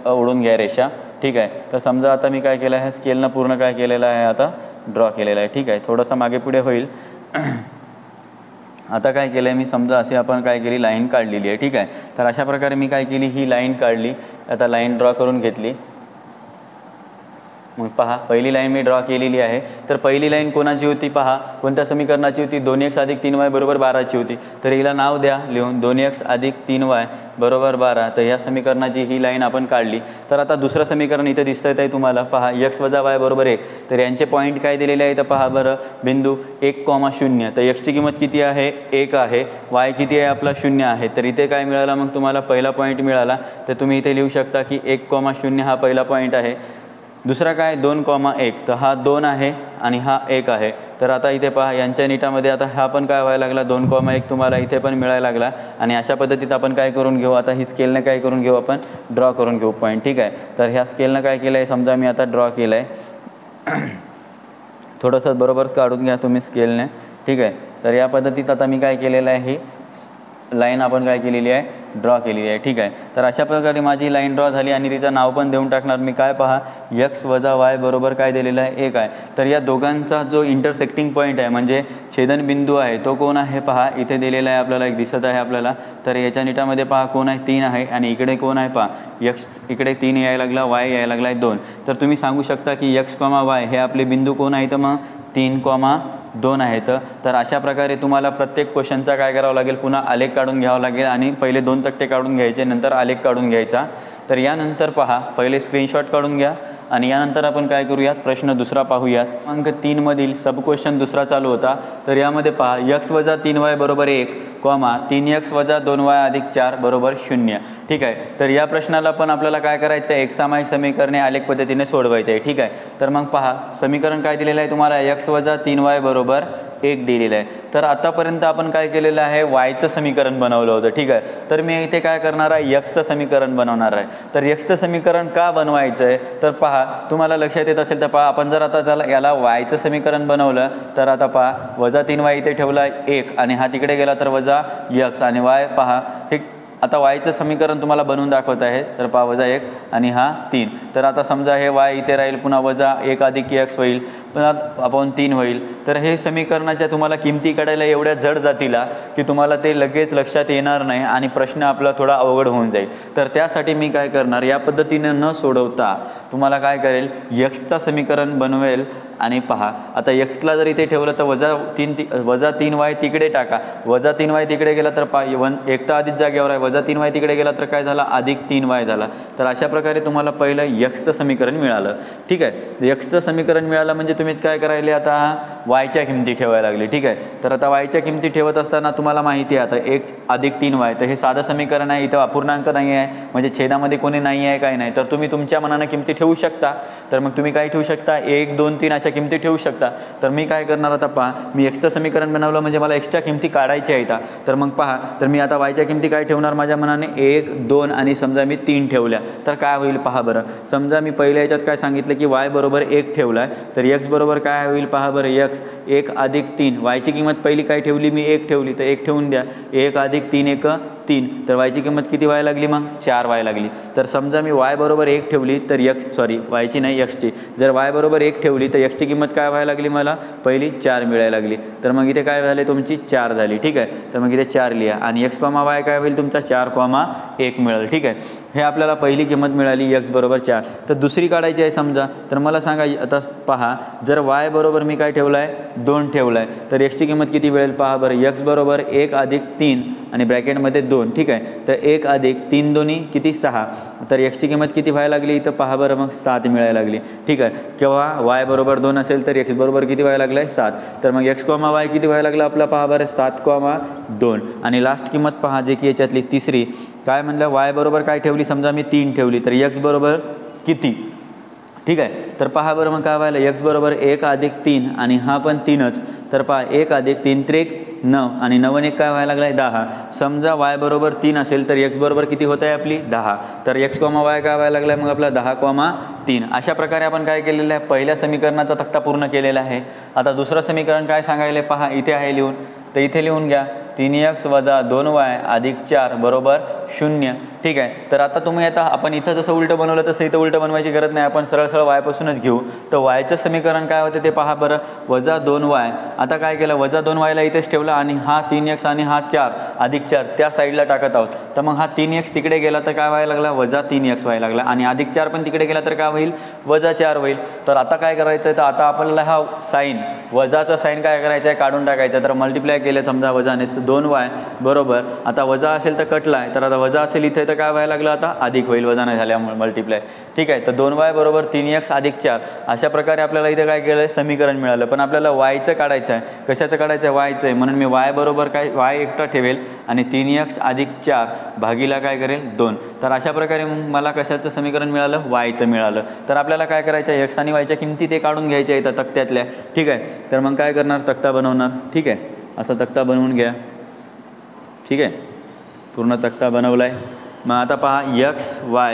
Speaker 1: ओढून घ्या रेषा. ठीक आहे. तर समजा आता मी काय केलं आहे, स्केलनं पूर्ण काय केलेलं आहे, आता ड्रॉ केलेलं आहे. ठीक आहे. थोडंसं मागे पुढे होईल. आता काय केलं आहे मी, समजा असे आपण काय केली, लाईन काढलेली आहे. ठीक आहे. तर अशा प्रकारे मी काय केली, ही लाईन काढली. आता लाईन ड्रॉ करून घेतली. मग पहा, पहिली लाईन मी ड्रॉ केलेली आहे. तर पहिली लाईन कोणाची होती, पहा, कोणत्या समीकरणाची होती, 2x अधिक 3y बरोबर 12ची होती. तर हिला नाव द्या लिहून, 2x अधिक 3y बरोबर 12. तर ह्या समीकरणाची ही लाईन आपण काढली. तर आता दुसरं समीकरण इथे दिसतं आहे तुम्हाला, पहा, x वजा y बरोबर 1. तर यांचे पॉईंट काय दिलेले आहे, तर पहा बरं, बिंदू 1,0. तर एक्सची किंमत किती आहे, 1 आहे. y किती आहे आपला, 0 आहे. तर इथे काय मिळाला मग तुम्हाला, पहिला पॉईंट मिळाला. तर तुम्ही इथे लिहू शकता की 1,0 हा पहिला पॉईंट आहे. दुसरा काय, 2,1. तर हा 2 आहे आणि हा 1 आहे. तर आता इथे पहा, यांच्या नीटामध्ये आता हा पण काय व्हायला लागला, 2,1 तुम्हाला इथे पण मिळायला लागला. आणि अशा पद्धतीत आपण काय करून घेऊ, आता ही स्केलनं काय करून घेऊ, आपण ड्रॉ करून घेऊ पॉईंट. ठीक आहे. तर ह्या स्केलनं काय केलं आहे, समजा मी आता ड्रॉ केलं आहे. थोडंसं बरोबरच काढून घ्या तुम्ही स्केलने, ठीक आहे. तर या पद्धतीत आता मी काय केलेलं आहे, ही लाईन आपण काय केलेली आहे, ड्रॉ केलेली आहे, ठीक आहे. तर अशा प्रकारे माझी लाईन ड्रॉ झाली आणि तिचं नाव पण देऊन टाकणार मी. काय पहा, x वजा y बरोबर काय दिलेलं आहे, 1 आहे. तर या दोघांचा जो इंटरसेक्टिंग पॉईंट आहे म्हणजे छेदनबिंदू आहे तो कोण आहे पहा, इथे दिलेला आहे आपल्याला, एक दिसत आहे आपल्याला. तर याच्या नीटामध्ये पहा कोण आहे, 3 आहे आणि इकडे कोण आहे पहा, x इकडे 3 यायला लागला, y यायला लागला आहे 2. तर तुम्ही सांगू शकता की x, y हे आपले बिंदू कोण आहेत, मग 3, 2 आहेत. तर अशा प्रकारे तुम्हाला प्रत्येक क्वेश्चनचा काय करावं लागेल, पुन्हा आलेख काढून घ्यावं लागेल आणि पहिले 2 तक्ते काढून घ्यायचे, नंतर आलेख काढून घ्यायचा. तर यानंतर पहा, पहिले स्क्रीनशॉट काढून घ्या आणि यानंतर आपण काय करूयात, प्रश्न दुसरा पाहूयात. अंक 3 मधील सब क्वेश्चन दुसरा चालू होता. तर यामध्ये पहा, x वजा 3y बरोबर 1, 3x वजा 2y अधिक 4 बरोबर 0, ठीक आहे. तर या प्रश्नाला पण आपल्याला काय करायचं आहे, एकसामायिक समीकरणे आलेख पद्धतीने सोडवायचे आहे, ठीक आहे. तर मग पहा, समीकरण काय दिलेलं आहे तुम्हाला, x वजा 3y बरोबर 1 दिलेलं आहे. तर आतापर्यंत आपण काय केलेलं आहे, वायचं समीकरण बनवलं होतं, ठीक आहे. तर मी इथे काय करणार आहे, एक्सचं समीकरण बनवणार आहे. तर एक्सचं समीकरण का बनवायचं आहे, तर पहा तुम्हाला लक्षात येत असेल तर पहा, आपण जर आता याला वायचं समीकरण बनवलं तर आता पहा, वजा 3y इथे ठेवला 1 आणि हा तिकडे गेला तर वजा x आणि y पहा, हे आता वायचं समीकरण तुम्हाला बनवून दाखवत आहे. तर पहा, वजा 1 आणि हा 3. तर आता समजा हे y इथे राहील, पुन्हा वजा 1 अधिक x होईल, पुन्हा आपण 3 होईल. तर हे समीकरणाच्या तुम्हाला किमती काढायला एवढ्या जड जातीला की तुम्हाला ते लगेच लक्षात येणार नाही आणि प्रश्न आपला थोडा अवघड होऊन जाईल. तर त्यासाठी मी काय करणार, या पद्धतीने न सोडवता तुम्हाला काय करेल, एक्सचा समीकरण बनवेल. आणि पहा, आता एक्सला जर इथे ठेवलं तर वजा 3y तिकडे टाका, वजा 3y तिकडे गेला तर पहा, एक तर आधीच जागेवर आहे, वजा 3y तिकडे गेला तर काय झाला, अधिक 3y झाला. तर अशा प्रकारे तुम्हाला पहिलं एक्सचं समीकरण मिळालं, ठीक आहे. एक्सचं समीकरण मिळालं म्हणजे तुम्हीच काय करायले, आता वायच्या किमती ठेवायला लागली, ठीक आहे. तर आता वायच्या किमती ठेवत असताना तुम्हाला माहिती आहे, आता 1 अधिक 3y, तर हे साधं समीकरण आहे, इथं अपूर्णांक नाही आहे म्हणजे छेदामध्ये कोणी नाही आहे, काय नाही. तर तुम्ही तुमच्या मनानं किमती ठेवू शकता. तर मग तुम्ही काय ठेवू शकता, 1, 2, 3 अशा किमती ठेवू शकता. तर मी काय करणार, आता पहा, मी एक्सचं समीकरण बनवलं म्हणजे मला एक्सच्या किमती काढायच्या आहेत. तर मग पहा, तर मी आता वायच्या किमती काय ठेवणार, माझ्या मनाने 1, 2 आणि समजा मी 3 ठेवल्या तर काय होईल पहा बरं. समजा मी पहिल्या याच्यात काय सांगितलं की y बरोबर 1 ठेवला आहे, तर x बरोबर काय होईल पहा बरं, x 1 अधिक 3, वायची किंमत पहिली काय ठेवली मी 1 ठेवली, तर 1 ठेवून द्या, 1 अधिक 3 1 3, तर वायची किंमत किती व्हायला लागली, मग 4 व्हायला लागली. तर समजा मी y बरोबर 1 ठेवली तर वायची नाही एक्सची, जर y बरोबर 1 ठेवली तर एक्सची किंमत काय व्हायला लागली, मला पहिली 4 मिळायला लागली. तर मग इथे काय झाले, तुमची 4 झाली, ठीक आहे. तर मग इथे 4 लिहा आणि x, y काय होईल तुमचा 4, 1 मिळेल, ठीक आहे. हे आपल्याला पहिली किंमत मिळाली x बरोबर 4. तर दुसरी काढायची आहे समजा, तर मला सांगा, आता पहा, जर y बरोबर मी काय ठेवलं आहे, 2 ठेवलं आहे, तर एक्सची किंमत किती मिळेल पहा बरं, x बरोबर 1 अधिक 3 आणि ब्रॅकेटमध्ये 2, ठीक आहे. तर 1 अधिक 3 दोन्ही किती 6, तर एक्सची किंमत किती व्हायला लागली, इथं पहा बरं, मग 7 मिळायला लागली, ठीक आहे. किंवा y बरोबर 2 असेल तर x बरोबर किती व्हायला लागलं आहे, 7. तर मग x, y किती व्हायला लागलं आपला पहा बरं, 7, 2. आणि लास्ट किंमत पहा, जे की याच्यातली तिसरी काय म्हणलं, y बरोबर काय ठेवली, समजा मी 3 ठेवली, तर x बरोबर किती, ठीक आहे. तर पहा बरं, मग काय व्हायला, x बरोबर 1 अधिक 3 आणि हा पण 3च, तर पहा 1 अधिक 3 त्रिक 9 आणि 9 1 काय व्हायला लागला आहे, 10. समजा y बरोबर 3 असेल तर x बरोबर किती होत आहे आपली 10, तर x, y काय व्हायला लागला आहे मग आपला 10, 3. अशा प्रकारे आपण काय केलेलं आहे, पहिल्या समीकरणाचा तक्ता पूर्ण केलेला आहे. आता दुसरं समीकरण काय सांगायला पहा, इथे आहे लिहून, तर इथे लिहून घ्या, 3x वजा 2y अधिक 4 बरोबर 0, ठीक आहे. तर आता तुम्ही आता आपण इथं जसं उलटं बनवलं तसं इथं उलटं बनवायची गरज नाही, आपण सरळ सरळ वायपासूनच घेऊ. तर वायचं समीकरण काय होतं ते पहा बरं, वजा 2y. आता काय केलं, वजा 2yला इथेच ठेवला आणि हा 3x आणि हा 4 अधिक 4 त्या साईडला टाकत आहोत. तर मग हा 3x तिकडे गेला तर काय व्हायला लागला, वजा 3x व्हायला लागला आणि अधिक 4 पण तिकडे गेला तर काय होईल, वजा 4 होईल. तर आता काय करायचं आहे, तर आता आपल्याला हा साईन वजाचा साईन काय करायचा आहे, काढून टाकायचा. तर मल्टिप्लाय केलं समजा वजाने, तर 2y बरोबर, आता वजा असेल तर कटला आहे, तर आता वजा असेल इथे तर काय व्हायला लागलं, आता अधिक होईल वजा नाही झाल्यामुळे मल्टिप्लाय, ठीक आहे. तर 2y बरोबर 3x अधिक 4. अशा प्रकारे आपल्याला इथे काय केलं आहे, समीकरण मिळालं. पण आपल्याला वायचं काढायचं आहे, कशाचं काढायचं आहे, वायचं आहे. म्हणून मी y बरोबर काय, y एकटा ठेवेल आणि 3x अधिक 4 भागीला काय करेल 2. तर अशा प्रकारे मग मला कशाचं समीकरण मिळालं, वायचं मिळालं. तर आपल्याला काय करायचं आहे, x आणि yच्या किमती ते काढून घ्यायच्या आहेत तक्त्यातल्या, ठीक आहे. तर मग काय करणार, तक्ता बनवणार, ठीक आहे. असा तक्ता बनवून घ्या, ठीक आहे. पूर्ण तक्ता बनवला आहे. मग आता पहा, x, y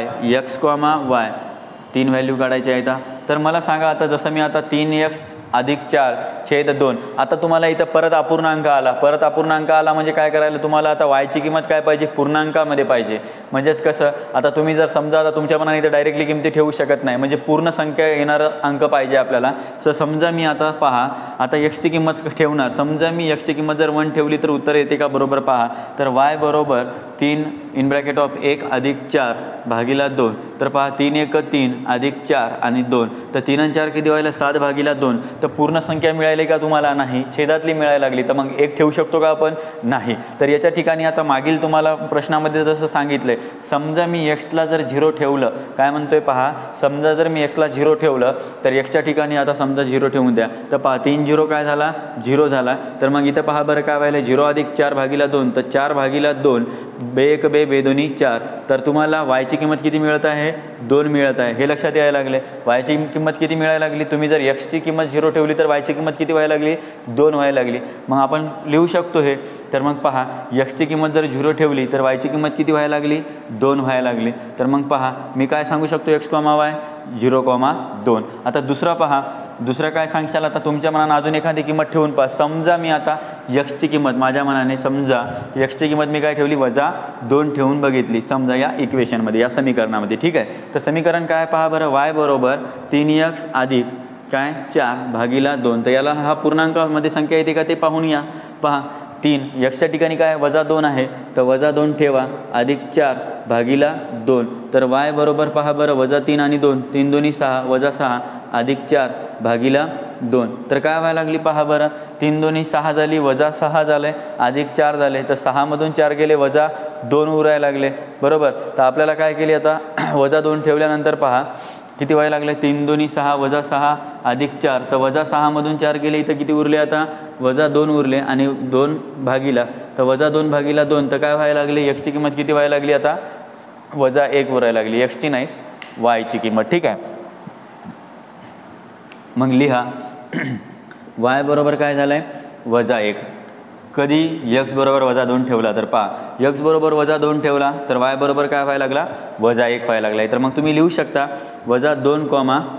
Speaker 1: 3 व्हॅल्यू काढायच्या आहेत. तर मला सांगा, आता जसं मी आता 3x अधिक 4 छेद 2. आता तुम्हाला इथं परत अपूर्णांक आला. परत अपूर्णांक आला म्हणजे काय करायला तुम्हाला आता वायची किंमत काय पाहिजे, पूर्णांकामध्ये पाहिजे. म्हणजेच कसं, आता तुम्ही जर समजा आता तुमच्या मनाने इथं डायरेक्टली किमती ठेवू शकत नाही, म्हणजे पूर्ण संख्या येणारा अंक पाहिजे आपल्याला. तर समजा मी आता पहा, आता एक्सची किंमत ठेवणार. समजा मी एक्सची किंमत जर 1 ठेवली तर उत्तर येते का, बरोबर पहा. तर y बरोबर 3 इन ब्रॅकेट ऑफ 1 अधिक 4 भागिला 2. तर पहा 3 1 3 अधिक 4 आणि 2. तर 3 आणि 4 किती व्हायला 7 भागिला 2. तर पूर्ण संख्या मिळाली का तुम्हाला, नाही, छेदातली मिळायला लागली. तर मग 1 ठेवू शकतो का आपण, नाही. तर याच्या ठिकाणी आता मागील तुम्हाला प्रश्नामध्ये जसं सांगितलंय, समजा मी एक्सला जर 0 ठेवलं, काय म्हणतोय पहा, समजा जर मी एक्सला 0 ठेवलं तर एक्सच्या ठिकाणी आता समजा 0 ठेवून द्या. तर पहा 3 0 काय झाला, 0 झाला. तर मग इथं पहा बरं काय व्हायला, 0 अधिक 4 भागिला 2. तर 4 भागिला 2 बे 1 बे बे दोन्ही 4. तर तुम्हाला वायची किंमत किती मिळत आहे, 2 मिळत आहे. हे लक्षात यायला लागले. वायची किंमत किती मिळायला लागली, तुम्ही जर एक्सची किंमत 0 ठेवली तर वायची किंमत किती व्हायला लागली, 2 व्हायला लागली. मग आपण लिहू शकतो हे. तर मग पहा एक्सची किंमत जर 0 ठेवली तर वायची किंमत किती व्हायला लागली, 2 व्हायला लागली. तर मग पहा मी काय सांगू शकतो, x, y 0,2. आता दुसरा पहा, दुसरं काय सांगशाल, आता तुमच्या मनानं अजून एखादी किंमत ठेवून पहा. समजा मी आता एक्सची किंमत माझ्या मनाने, समजा एक्सची किंमत मी काय ठेवली, -2 ठेवून बघितली समजा या इक्वेशनमध्ये, या समीकरणामध्ये. ठीक आहे. तर समीकरण काय पहा बरं, y बरोबर 3x अधिक काय 4 भागिला 2. तर याला हा पूर्णांकामध्ये संख्या येते का ते पाहून या. पहा 3 एक्सच्या ठिकाणी काय -2 आहे, तर -2 ठेवा अधिक 4 भागिला 2. तर y बरोबर पहा बरं -3 आणि 2, 3 2 6 -6 अधिक 4 भागिला 2. तर काय व्हायला लागली पहा बरं, 3 2 6 झाली, -6 झाले, अधिक 4 झाले. तर 6 मधून 4 गेले, -2 उरायला लागले, बरोबर. तर आपल्याला काय केली आता, -2 ठेवल्यानंतर पहा किती व्हायला लागले, 3 2 6 -6 अधिक 4. तर -6 मधून 4 गेले, इथं किती उरले आता, -2 उरले आणि 2 भागिला. तर -2 भागिला 2. तर काय व्हायला लागले, एक्सची किंमत किती व्हायला लागली आता, -1 उरायला लागली. एक्सची नाही, वायची किंमत. ठीक आहे. मग लिहा y बरोबर काय झालं आहे, -1. कधी x बरोबर -2 ठेवला तर पहा, x बरोबर -2 ठेवला तर y बरोबर काय व्हायला लागला, -1 व्हायला लागला. तर मग तुम्ही लिहू शकता -2,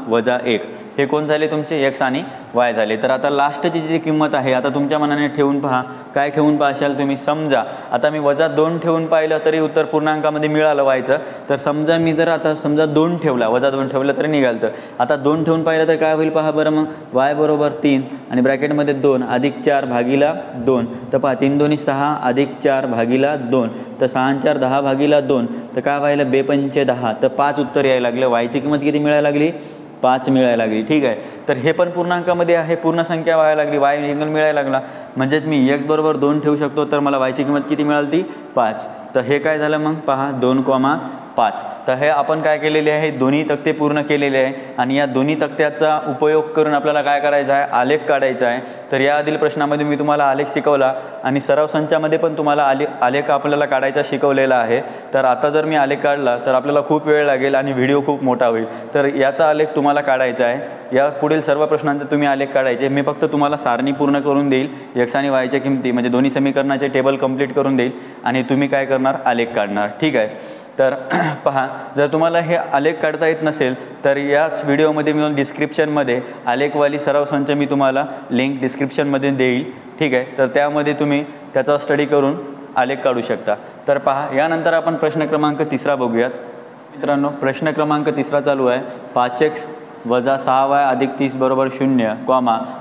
Speaker 1: -1. हे कोण झाले तुमचे, x आणि y झाले. तर आता लास्टची जी किंमत आहे, आता तुमच्या मनाने ठेवून पहा, काय ठेवून पाहाल तुम्ही. समजा आता मी -2 ठेवून पाहिलं तरी उत्तर पूर्णांकामध्ये मिळालं व्हायचं. तर समजा मी जर आता समजा 2 ठेवला, -2 ठेवलं तरी निघालं. तर आता 2 ठेवून पाहिलं तर काय होईल पहा बरं, मग y बरोबर 3 आणि ब्रॅकेटमध्ये 2 अधिक 4 भागिला 2. तर पहा 3 2 6 अधिक 4 भागिला 2. तर 6 आणि 4 10 भागिला 2. तर काय व्हायला, 2 पंच 10. तर 5 उत्तर यायला लागलं. वायची किंमत किती मिळायला लागली, 5 मिळायला लागली. ठीक आहे. तर हे पण पूर्णांकामध्ये आहे, पूर्ण संख्या व्हायला लागली, वाय निघून मिळायला लागला. म्हणजेच मी x बरोबर 2 ठेवू शकतो. तर मला वायची किंमत किती मिळाली ती, 5. तर हे काय झालं मग पहा, 2,5. तर हे आपण काय केलेले आहे, दोन्ही तक्ते पूर्ण केलेले आहे. आणि या दोन्ही तक्त्याचा उपयोग करून आपल्याला काय करायचं आहे, आलेख काढायचा आहे. तर याआधील प्रश्नामध्ये मी तुम्हाला आलेख शिकवला आणि सराव संचामध्ये पण तुम्हाला आलेख आपल्याला काढायचा शिकवलेला आहे. तर आता जर मी आलेख काढला तर आपल्याला खूप वेळ लागेल आणि व्हिडिओ खूप मोठा होईल. तर याचा आलेख तुम्हाला काढायचा आहे. या पुढील सर्व प्रश्नांचे तुम्ही आलेख काढायचे. मी फक्त तुम्हाला सारणी पूर्ण करून देईल, x आणि yच्या किमती म्हणजे दोन्ही समीकरणाचे टेबल कंप्लीट करून देईल आणि तुम्ही काय करणार, आलेख काढणार. ठीक आहे. तर पहा, जर तुम्हाला हे आलेख काढता येत नसेल तर याच व्हिडिओमध्ये मी डिस्क्रिप्शनमध्ये आलेखवाली सराव संच मी तुम्हाला लिंक डिस्क्रिप्शनमध्ये देईल. ठीक आहे. तर त्यामध्ये तुम्ही त्याचा स्टडी करून आलेख काढू शकता. तर पहा, यानंतर आपण प्रश्न क्रमांक 3 बघूयात. मित्रांनो, प्रश्न क्रमांक 3 चालू आहे. 5x - 6y अधिक 30 बरोबर 0,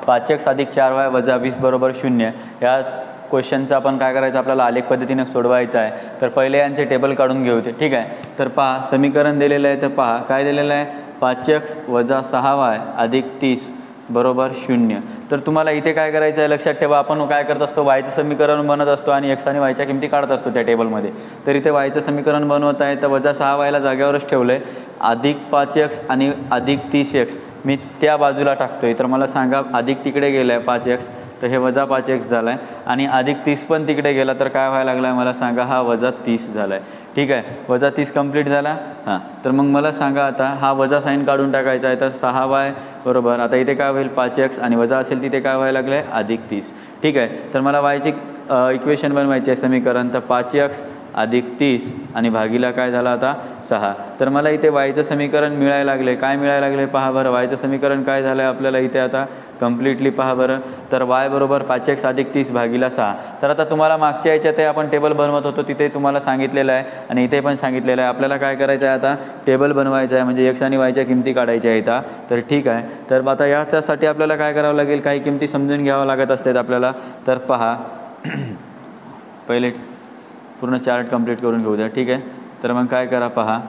Speaker 1: 5x अधिक 4y - 20 बरोबर 0. या क्वेश्चनचं आपण काय करायचं, आपल्याला आलेख पद्धतीने सोडवायचं आहे. तर पहिले यांचे टेबल काढून घेऊते. ठीक आहे. तर पहा, समीकरण दिलेलं आहे. तर पहा काय दिलेलं आहे, 5x - 6y अधिक 30 बरोबर 0. तर तुम्हाला इथे काय करायचं आहे, लक्षात ठेवा, आपण काय करत असतो, वायचं समीकरण बनवत असतो आणि x आणि yच्या किमती काढत असतो त्या टेबलमध्ये. तर इथे वायचं समीकरण बनवत आहे. तर -6yला जागेवरच ठेवलं आहे, अधिक 5x आणि अधिक 30x मी त्या बाजूला टाकतो आहे. तर मला सांगा, अधिक तिकडे गेलं आहे 5x, तर हे -5x झालं आहे आणि अधिक 30 पण तिकडे गेला तर काय व्हायला लागला आहे, मला सांगा, हा -30 झाला आहे. ठीक आहे. -30 कंप्लीट झाला. हां, तर मग मला सांगा, आता हा वजा साईन काढून टाकायचा आहे. तर 6y बरोबर, आता इथे काय होईल, 5x आणि वजा असेल तिथे काय व्हायला लागलं आहे, अधिक 30. ठीक आहे. तर मला वायची इक्वेशन बनवायची आहे, समीकरण. तर 5x अधिक 30 आणि भागीला काय झाला आता 6. तर मला इथे वायचं समीकरण मिळायला लागले. काय मिळायला लागले पहा बरं, वायचं समीकरण काय झालं आहे आपल्याला इथे आता, कम्प्लिटली पहा बरं. तर y बरोबर 5x अधिक 30 भागिला 6. तर आता तुम्हाला मागच्या याच्यात आपण टेबल बनवत होतो तिथे तुम्हाला सांगितलेलं आहे आणि इथे पण सांगितलेलं आहे. आपल्याला काय करायचं आहे आता टेबल बनवायचं आहे, म्हणजे x आणि y किमती काढायच्या आहेत. तर ठीक आहे. तर आता याच्यासाठी आपल्याला काय करावं लागेल, काही किमती समजून घ्यावं लागत असतात आपल्याला. तर पहा पहिले पूर्ण चार्ट कंप्लीट करून घेऊ द्या. ठीक आहे. तर मग काय करा पहा,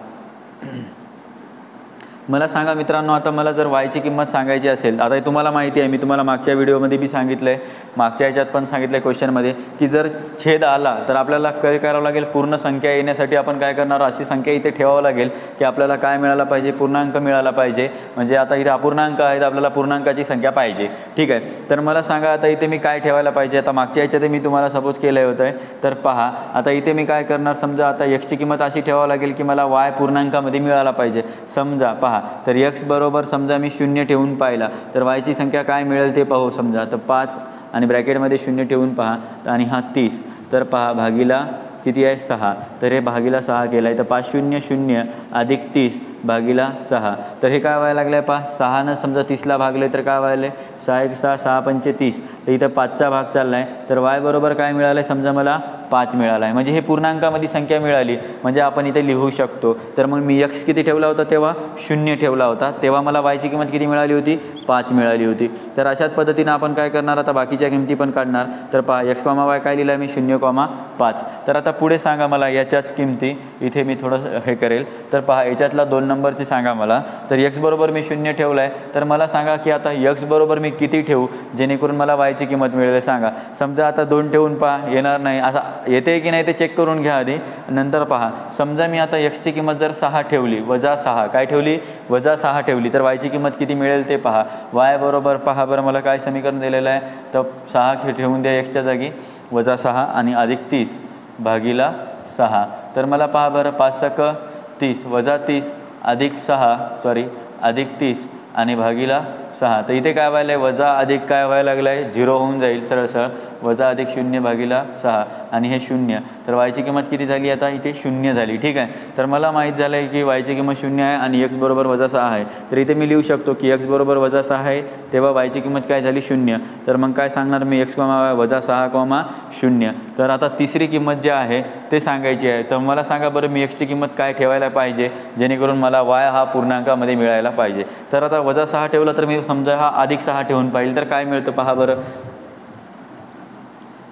Speaker 1: मला सांगा मित्रांनो, आता मला जर वायची किंमत सांगायची असेल, आता तुम्हाला माहिती आहे, मी तुम्हाला मागच्या व्हिडिओमध्ये बी सांगितलं आहे, मागच्या ह्याच्यात पण सांगितलं आहे क्वेश्चनमध्ये, की जर छेद आला तर आपल्याला काय करावं लागेल, पूर्ण संख्या येण्यासाठी आपण काय करणार, अशी संख्या इथे ठेवावं लागेल की आपल्याला काय मिळाला पाहिजे, पूर्णांक मिळाला पाहिजे. म्हणजे आता इथे अपूर्णांक आहेत, आपल्याला पूर्णांकाची संख्या पाहिजे. ठीक आहे. तर मला सांगा आता इथे मी काय ठेवायला पाहिजे. आता मागच्या ह्याच्यात मी तुम्हाला सपोज केलं होतं. तर पहा आता इथे मी काय करणार, समजा आता एक्सची किंमत अशी ठेवावं लागेल की मला वाय पूर्णांकामध्ये मिळाला पाहिजे. समजा पहा, तर x बरोबर समजा मी 0 ठेवून पाहिला तर वायची संख्या काय मिळेल ते पाहू. समजा तर 5 आणि ब्रॅकेटमध्ये 0 ठेवून पहा, आणि हा 30. तर पहा भागिला किती आहे 6. तर हे भागिला 6 केला आहे. तर 5 0 0 अधिक 30 भागिला 6. तर हे काय व्हायला लागलं आहे पहा, 6 समजा 30ला भागले तर काय व्हायला आहे, 6 1 6 6 5 30. तर इथं 5चा भाग चालला आहे. तर y बरोबर काय मिळालं आहे, समजा मला 5 मिळाला आहे. म्हणजे हे पूर्णांकामध्ये संख्या मिळाली, म्हणजे आपण इथे लिहू शकतो. तर मग मी x किती ठेवला होता, तेव्हा 0 ठेवला होता, तेव्हा मला y ची किंमत किती मिळाली होती, 5 मिळाली होती. तर अशाच पद्धतीनं आपण काय करणार, आता बाकीच्या किमती पण काढणार. तर पहा x, y काय लिहिलं आहे मी, 0, 5. तर आता पुढे सांगा मला याच्याच किमती, इथे मी थोडं हे करेल. तर पहा याच्यातला 2 नंबरची सांगा मला. तर x बरोबर मी 0 ठेवलं आहे. तर मला सांगा की आता x बरोबर मी किती ठेवू जेणेकरून मला y ची किंमत मिळेल सांगा. समजा आता 2 ठेवून पहा, येणार नाही, असा येते की नाही ते चेक करून घ्या आधी, नंतर पहा. समजा मी आता x ची किंमत जर 6 ठेवली, -6 काय ठेवली, -6 ठेवली, तर y ची किंमत किती मिळेल ते पहा. y बरोबर पहा बरं मला काय समीकरण दिलेलं आहे, तर 6 ठेवून द्या x च्या जागी, -6 आणि अधिक 30 भागिला 6. तर मला पहा बरं 5 × 30 -30 अधिक 30 आणि भागिला 6. तर इथे काय व्हायला आहे, वजा अधिक काय व्हायला लागलं आहे, 0 होऊन जाईल सरळ सरळ, वजा अधिक 0 भागिला 6 आणि हे 0. तर वायची किंमत किती झाली, आता इथे 0 झाली. ठीक आहे. तर मला माहीत झालं आहे की वायची किंमत 0 आहे आणि x बरोबर -6 आहे. तर इथे मी लिहू शकतो की x बरोबर -6 आहे, तेव्हा वायची किंमत काय झाली, 0. तर मग काय सांगणार मी, x, y -6, 0. तर आता तिसरी किंमत जी आहे ते सांगायची आहे. तर मला सांगा बरं मी x ची किंमत काय ठेवायला पाहिजे जेणेकरून मला y हा पूर्णांकामध्ये मिळायला पाहिजे. तर आता -6 ठेवलं तर मी समजा हा अधिक 6 ठेवून पाहिजे, तर काय मिळतं पहा बरं.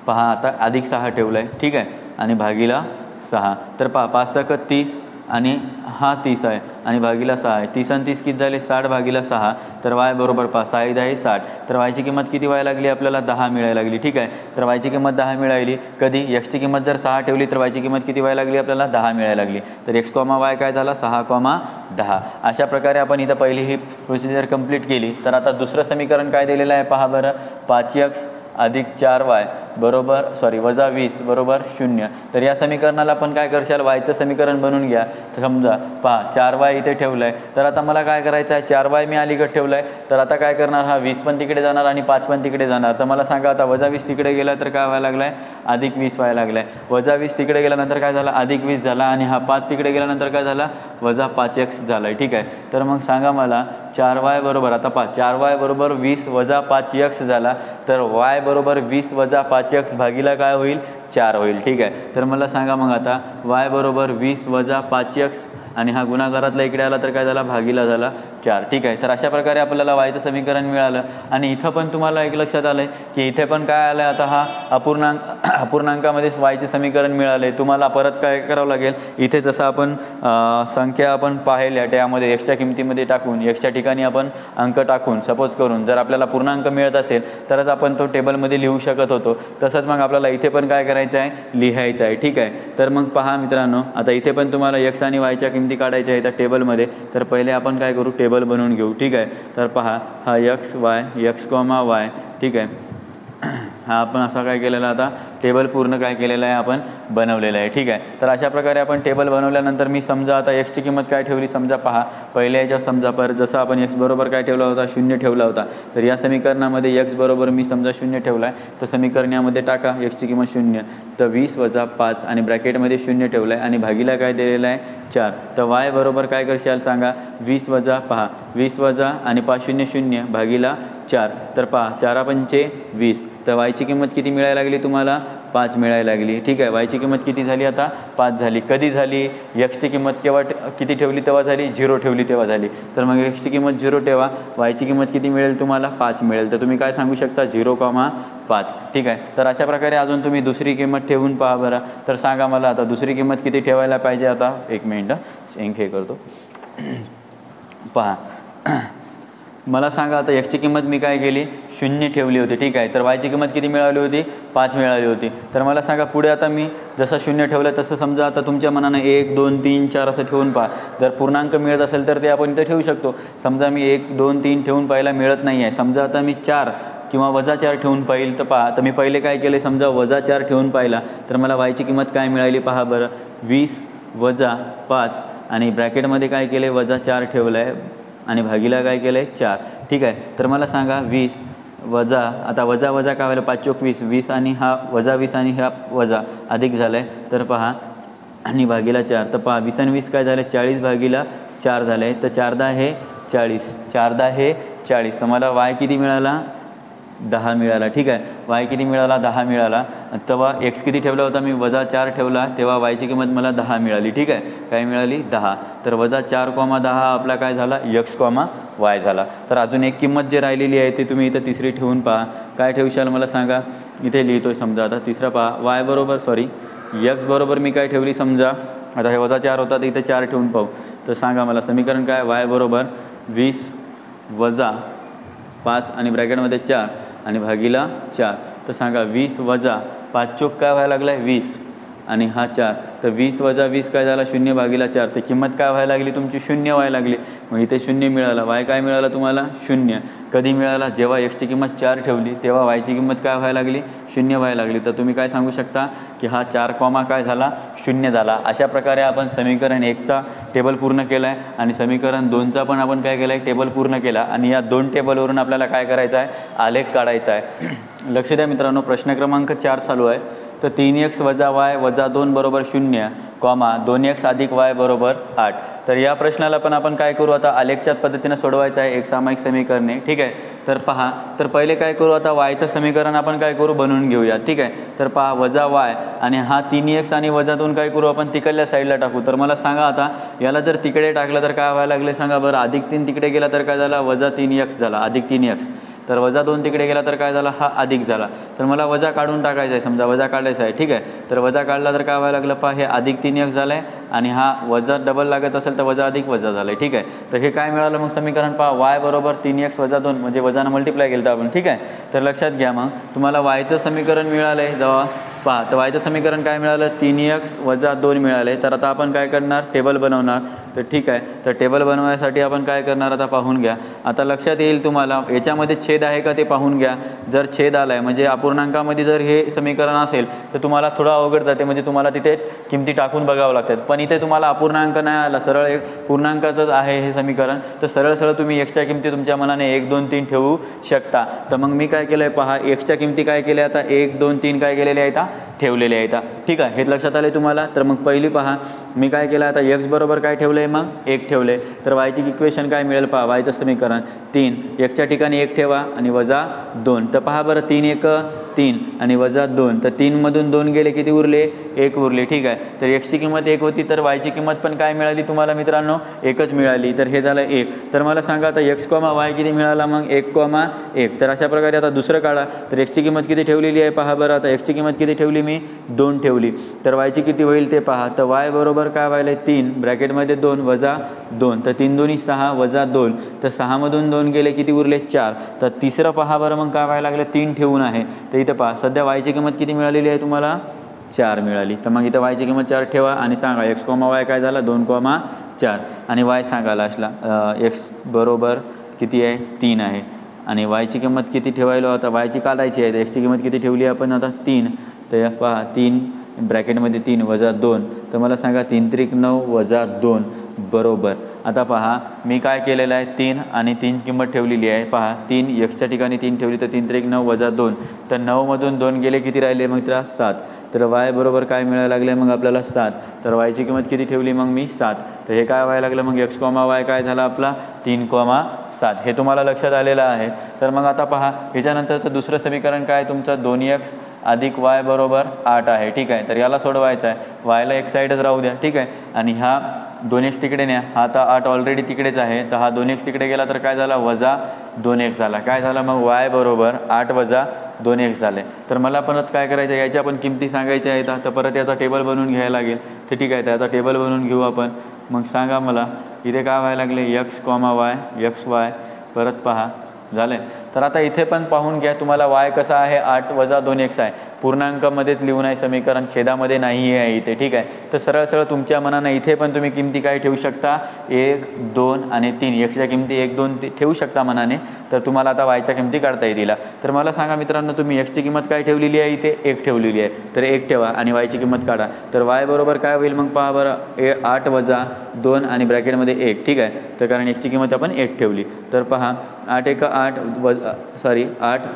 Speaker 1: पहा आता अधिक 6 ठेवलं आहे. ठीक आहे. आणि भागिला 6. तर पहा 5 × 30 आणि हा 30 आहे आणि भागिला 6 आहे. 30 आणि 30 किती झाले, 60 भागिला 6. तर y बरोबर पहा 6 × 60. तर वायची किंमत किती व्हायला लागली, आपल्याला 10 मिळायला लागली. ठीक आहे. तर वायची किंमत 10 मिळाली. कधी x ची किंमत जर 6 ठेवली तर वायची किंमत किती व्हायला लागली, आपल्याला 10 मिळायला लागली. तर x, y काय झाला, 6, 10. अशा प्रकारे आपण इथं पहिली ही प्रोसिजर कंप्लीट केली. तर आता दुसरं समीकरण काय दिलेलं आहे पहा बरं, 5x अधिक 4y बरोबर -20 बरोबर 0. तर या समीकरणाला आपण काय करशाल, वायचं समीकरण बनवून घ्या. तर समजा पहा 4y इथे ठेवलं आहे. तर आता मला काय करायचं आहे, 4y मी अलीकडे ठेवलं आहे. तर आता काय करणार, हा 20 पण तिकडे जाणार आणि 5 पण तिकडे जाणार. तर मला सांगा आता -20 तिकडे गेला तर काय व्हायला लागलं आहे, अधिक 20 व्हायला लागलं आहे. -20 तिकडे गेल्यानंतर काय झालं, अधिक 20 झाला आणि हा 5 तिकडे गेल्यानंतर काय झाला, -5x झाला आहे. ठीक आहे. तर मग सांगा मला 4y बरोबर, आता पहा 4y बरोबर 20 - 5x झाला. तर y बरोबर 20 - 5x भागिला काय होईल, 4 होईल. ठीक आहे. तर मला सांगा मग आता y बरोबर 20 - 5x आणि हा गुणाकारातला इकडे आला तर काय झाला, भागिला झाला 4. ठीक आहे. तर अशा प्रकारे आपल्याला वायचं समीकरण मिळालं. आणि इथं पण तुम्हाला एक लक्षात आलं आहे की इथे पण काय आलं आहे, आता हा अपूर्णांकामध्ये वायचे समीकरण मिळाले. तुम्हाला परत काय करावं लागेल, इथे जसं आपण संख्या आपण पाहिल्या त्यामध्ये एक्सच्या किमतीमध्ये टाकून, एक्सच्या ठिकाणी आपण अंक टाकून, सपोज करून जर आपल्याला पूर्णांक मिळत असेल तरच आपण तो टेबलमध्ये लिहू शकत होतो. तसंच मग आपल्याला इथे पण काय करायचं आहे, लिहायचं आहे. ठीक आहे. तर मग पहा मित्रांनो, आता इथे पण तुम्हाला एक्स आणि वायच्या किमती काढायच्या आहेत त्या टेबलमध्ये. तर पहिले आपण काय करू, टेबल बनवून घेऊ. ठीक आहे. तर पहा हा x, y, y. ठीक आहे. हा आपण असा काय केलेला आता टेबल पूर्ण काय केलेलं आहे आपण बनवलेलं आहे. ठीक आहे, तर अशा प्रकारे आपण टेबल बनवल्यानंतर मी समजा आता एक्सची किंमत काय ठेवली समजा पहा. पहिल्या याच्यात समजा जसं आपण एक्स बरोबर काय ठेवला होता, 0 ठेवला होता. तर या समीकरणामध्ये एक्स बरोबर मी समजा 0 ठेवला आहे. तर समीकरणामध्ये टाका एक्सची किंमत 0, तर 20 वजा 5 आणि ब्रॅकेटमध्ये 0 ठेवला आहे आणि भागीला काय दिलेलं आहे 4. तर वाय बरोबर काय करशाल सांगा, 20 वजा पहा 20 वजा आणि 5 0 0 भागीला 4. तर पहा 4 पंचे 20. तर वायची किंमत किती मिळायला लागली तुम्हाला, 5 मिळायला लागली. ठीक आहे, वायची किंमत किती झाली आता, 5 झाली. कधी झाली, एक्सची किंमत केव्हा किती ठेवली तेव्हा झाली, 0 ठेवली तेव्हा झाली. तर मग एक्सची किंमत 0 ठेवा, वायची किंमत किती मिळेल तुम्हाला, 5 मिळेल. तर तुम्ही काय सांगू शकता, 0,5. ठीक आहे, तर अशा प्रकारे अजून तुम्ही दुसरी किंमत ठेवून पहा बरं. तर सांगा मला आता दुसरी किंमत किती ठेवायला पाहिजे. आता एक मिनिट हे करतो पहा. मला सांगा आता एक्सची किंमत मी काय केली, 0 ठेवली होती. ठीक आहे, तर वायची किंमत किती मिळाली होती, 5 मिळाली होती. तर मला सांगा पुढे आता मी जसं 0 ठेवलं तसं समजा आता तुमच्या मनानं 1 2 3 4 असं ठेवून पहा. जर पूर्णांक मिळत असेल तर ते आपण इथं ठेवू शकतो. समजा मी 1 2 3 ठेवून पाहायला मिळत नाही आहे, समजा आता मी 4 किंवा वजा 4 ठेवून पाहिल. तर पहा, तर मी पहिले काय केले, समजा वजा 4 ठेवून पाहिला तर मला वायची किंमत काय मिळाली पहा बरं, 20 वजा 5 आणि ब्रॅकेटमध्ये काय केले वजा 4 ठेवलं आहे आणि भागीला काय केलं आहे 4. ठीक आहे, तर मला सांगा 20 वजा, आता वजा वजा काय व्हायला, 5 चोक 20, 20 आणि हा वजा 20 आणि हा वजा अधिक झालं आहे. तर पहा आणि भागीला 4. तर पहा 20 आणि 20 काय झालं, 40 भागीला 4 झालं आहे. तर 4 10 हे 40, 4 10 हे 40. तर मला वाय किती मिळाला, 10 मिळाला. ठीक आहे, वाय किती मिळाला, 10 मिळाला. तेव्हा एक्स किती ठेवला होता मी, वजा 4 ठेवला, तेव्हा वायची किंमत मला 10 मिळाली. ठीक आहे, काय मिळाली, 10. तर वजा 4,10 आपला काय झाला, एक्स, वाय झाला. तर अजून एक किंमत जे राहिलेली आहे ते तुम्ही इथं तिसरी ठेवून पहा. काय ठेवशाल मला सांगा, इथे लिहितो समजा आता तिसरा पहा. वाय बरोबर एक्स बरोबर मी काय ठेवली समजा, आता हे वजा 4 होता तर इथे 4 ठेवून पाहू. तर सांगा मला समीकरण काय, वाय बरोबर 20 वजा 5 आणि ब्रॅकेटमध्ये 4 आणि भागीला 4. तर सांगा 20 वजा 5 चोक काय व्हायला लागला आहे 20 आणि हा 4. तर 20 वजा 20 काय झाला, 0 भागीला 4. तर किंमत काय व्हायला लागली तुमची, 0 व्हायला लागली. मग इथे 0 मिळाला. वाय काय मिळाला तुम्हाला, 0. कधी मिळाला, जेव्हा एक्सची किंमत 4 ठेवली तेव्हा वायची किंमत काय व्हायला लागली, 0 व्हायला लागली. तर तुम्ही काय सांगू शकता की हा 4 काय झाला, 0 झाला. अशा प्रकारे आपण समीकरण 1चा टेबल पूर्ण केला आहे आणि समीकरण 2चा पण आपण काय केलं आहे, टेबल पूर्ण केला. आणि या 2 टेबलवरून आपल्याला काय करायचं आहे, आलेख काढायचा आहे. लक्ष द्या मित्रांनो, प्रश्न क्रमांक 4 चालू आहे. तर 3x वजा वाय वजा 2 बरोबर 0, 2x अधिक वाय बरोबर 8. तर या प्रश्नाला पण आपण काय करू, आता आलेखच्याच पद्धतीनं सोडवायचं आहे, एक सामायिक समीकरणे. ठीक आहे, तर पहा, तर पहिले काय करू, आता वायचं समीकरण आपण काय करू, बनवून घेऊया. ठीक आहे, तर पहा वजा वाय आणि हा 3x आणि वजा 2 काय करू आपण तिकडल्या साईडला टाकू. तर मला सांगा आता याला जर तिकडे टाकलं तर काय व्हायला लागले सांगा बरं, अधिक 3 तिकडे गेला तर काय झाला, वजा 3x झाला, अधिक 3x. तर वजा 2 तिकडे गेला तर काय झाला, हा अधिक झाला. तर मला वजा काढून टाकायचा आहे, समजा वजा काढायचा आहे. ठीक आहे, तर वजा काढला तर काय व्हायला लागलं पहा, हे अधिक 3x झालं आहे आणि हा वजा डबल लागत असेल तर वजा अधिक वजा झालं आहे. ठीक आहे, तर हे काय मिळालं मग समीकरण पहा, वाय बरोबर 3x वजा 2 म्हणजे वजानं मल्टिप्लाय केलं तर आपण. ठीक आहे, तर लक्षात घ्या मग तुम्हाला वायचं समीकरण मिळालं आहे जेव्हा पहा, तर वायचं समीकरण काय मिळालं, 3x वजा 2 मिळाले. तर आता आपण काय करणार, टेबल बनवणार. तर ठीक आहे, तर टेबल बनवण्यासाठी आपण काय करणार आता पाहून घ्या. आता लक्षात येईल तुम्हाला याच्यामध्ये छेद आहे का ते पाहून घ्या. जर छेद आला आहे म्हणजे अपूर्णांकामध्ये जर हे समीकरण असेल तर तुम्हाला थोडं अवघड जाते, म्हणजे तुम्हाला तिथे किमती टाकून बघावं लागतात. पण इथे तुम्हाला अपूर्णांक नाही आला, सरळ एक पूर्णांकाचंच आहे हे समीकरण. तर सरळ सरळ तुम्ही एक्सच्या किमती तुमच्या मनाने 1 2 3 ठेवू शकता. तर मग मी काय केलं आहे पहा, एक्सच्या किमती काय केल्या आता 1 2 3 काय केलेल्या आहेत, ठेवलेले आहेत. ठीक आहे, हे लक्षात आले तुम्हाला. तर मग पहिली पहा मी काय केलं, आता एक्स बरोबर काय ठेवलं आहे मग 1 ठेवले. तर वायची इक्वेशन काय मिळेल पहा, वायचं समीकरण 3, एक्सच्या ठिकाणी 1 ठेवा आणि वजा 2. तर पहा बरं 3 1 3 आणि वजा 2. तर 3 मधून 2 गेले, किती उरले, 1 उरले. ठीक आहे, तर एक्सची किंमत 1 होती तर वायची किंमत पण काय मिळाली तुम्हाला मित्रांनो, 1च मिळाली. तर हे झालं 1. तर मला सांगा आता एक्स वाय किती मिळाला मग 1,1. तर अशा प्रकारे आता दुसरं काढा. तर एक्सची किंमत किती ठेवलेली आहे पहा बरं, आता एक्सची किंमत किती ठेवली मी, 2 ठेवली. तर वायची किती होईल ते पहा. तर वाय बरोबर काय व्हायला 3 ब्रॅकेटमध्ये 2 वजा 2. तर 3 2 6 वजा 2. तर 6 मधून 2 गेले, किती उरले 4. तर तिसरं पहा बरं मग काय व्हायला लागलं, 3 ठेवून आहे. तर इथं पहा सध्या वायची किंमत किती मिळालेली आहे तुम्हाला, 4 मिळाली. तर मग इथं वायची किंमत 4 ठेवा आणि सांगा एक्स वाय काय झाला 2,4 आणि वाय सांगा लास्टला एक्स बरोबर किती आहे 3 आहे आणि वायची किंमत किती ठेवायला, आता वायची काढायची आहे. एक्सची किंमत किती ठेवली आपण आता 3. तर या पहा 3 ब्रॅकेटमध्ये 3 वजा 2, तर मला सांगा 3 त्रिक 9 वजा 2 बरोबर. आता पहा मी काय केलेलं आहे 3 आणि 3 किंमत ठेवलेली आहे. पहा 3 एक्सच्या ठिकाणी 3 ठेवली तर 3 त्रिक 9 वजा 2, तर 9मधून 2 गेले किती राहिले मग तर 7. तर y बरोबर काय मिळायला लागलं मग आपल्याला 7. तर yची किंमत किती ठेवली मग मी 7. तर हे काय व्हायला लागलं मग x, y काय झाला आपला 3,7. हे तुम्हाला लक्षात आलेलं आहे. तर मग आता पहा ह्याच्यानंतरचं दुसरं समीकरण काय तुमचं 2x अधिक y बरोबर 8 आहे. ठीक आहे, तर याला सोडवायचं आहे. yला एक साईडच राहू द्या. ठीक आहे, आणि हा 2x तिकडे न्या. हा आता 8 ऑलरेडी तिकडेच आहे, तर हा 2x तिकडे गेला तर काय झाला वजा 2x झाला. काय झालं मग y बरोबर 8 वजा 2x झाले. तर मला परत काय करायचं याच्या आपण किमती सांगायच्या आहेत. तर परत याचा टेबल बनवून घ्यायला लागेल. तर ठीक आहे, त्याचा टेबल बनवून घेऊ आपण. मग सांगा मला इथे काय व्हायला लागले x, y x y परत पहा झाले. तर आता इथे पण पाहून घ्या तुम्हाला y कसा आहे 8 वजा 2x आहे. पूर्णांकामध्येच लिहून आहे समीकरण, छेदामध्ये नाही आहे इथे. ठीक आहे, तर सरळ सरळ तुमच्या मनानं इथे पण तुम्ही किमती काय ठेवू शकता 1, 2 आणि 3. एक्सच्या किमती 1, 2 ठेवू शकता मनाने. तर तुम्हाला आता वायच्या किमती काढता येतील. तर मला सांगा मित्रांनो तुम्ही एक्सची किंमत काय ठेवलेली आहे इथे 1 ठेवलेली आहे. तर 1 ठेवा आणि वायची किंमत काढा. तर y बरोबर काय होईल मग पहा बरं 8 वजा 2 आणि ब्रॅकेटमध्ये 1. ठीक आहे, तर कारण एक्सची किंमत आपण 1 ठेवली. तर पहा 8 1 8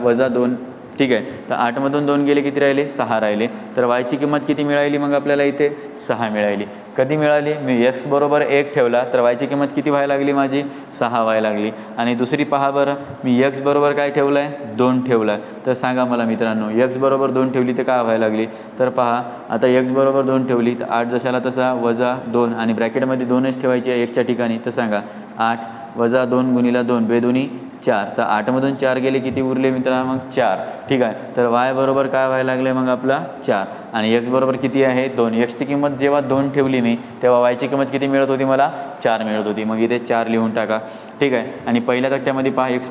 Speaker 1: वजा 2. ठीक आहे, तर 8मधून 2 गेले किती राहिले 6 राहिले. तर वायची किंमत किती मिळाली मग आपल्याला इथे 6 मिळाली. कधी मिळाली मी x बरोबर 1 ठेवला तर वायची किंमत किती व्हायला लागली माझी 6 व्हायला लागली. आणि दुसरी पहा बरं मी x बरोबर काय ठेवलं आहे 2 ठेवला. तर सांगा मला मित्रांनो x बरोबर 2 ठेवली तर काय व्हायला लागली. तर पहा आता x बरोबर 2 ठेवली तर 8 जशाला तसा वजा 2 आणि ब्रॅकेटमध्ये 2च ठेवायची आहे एक्सच्या ठिकाणी. तर सांगा 8 वजा 2 गुणिला 2 बेदोनी 4. तर 8मधून 4 गेले किती उरले मित्रा मग 4. ठीक आहे, तर y बरोबर काय व्हायला लागले मग आपला 4 आणि x बरोबर किती आहे 2. एक्सची किंमत जेव्हा 2 ठेवली मी तेव्हा वायची किंमत किती मिळत होती मला 4 मिळत होती. मग इथे 4 लिहून टाका. ठीक आहे, आणि पहिल्या तक्त्यामध्ये पहा x,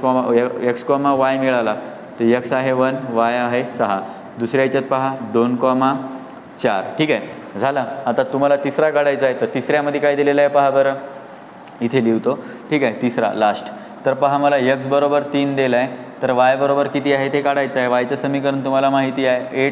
Speaker 1: y मिळाला. तर x आहे 1, y आहे 6. दुसऱ्या याच्यात पहा 2,4. ठीक आहे झाला. आता तुम्हाला तिसरा काढायचा आहे. तर तिसऱ्यामध्ये काय दिलेलं आहे पहा बरं इथे लिहितो. ठीक आहे, तिसरा लास्ट. तर पहा मला x बरोबर 3 दिलं आहे. तर y बरोबर किती आहे ते काढायचं आहे. वायचं समीकरण तुम्हाला माहिती आहे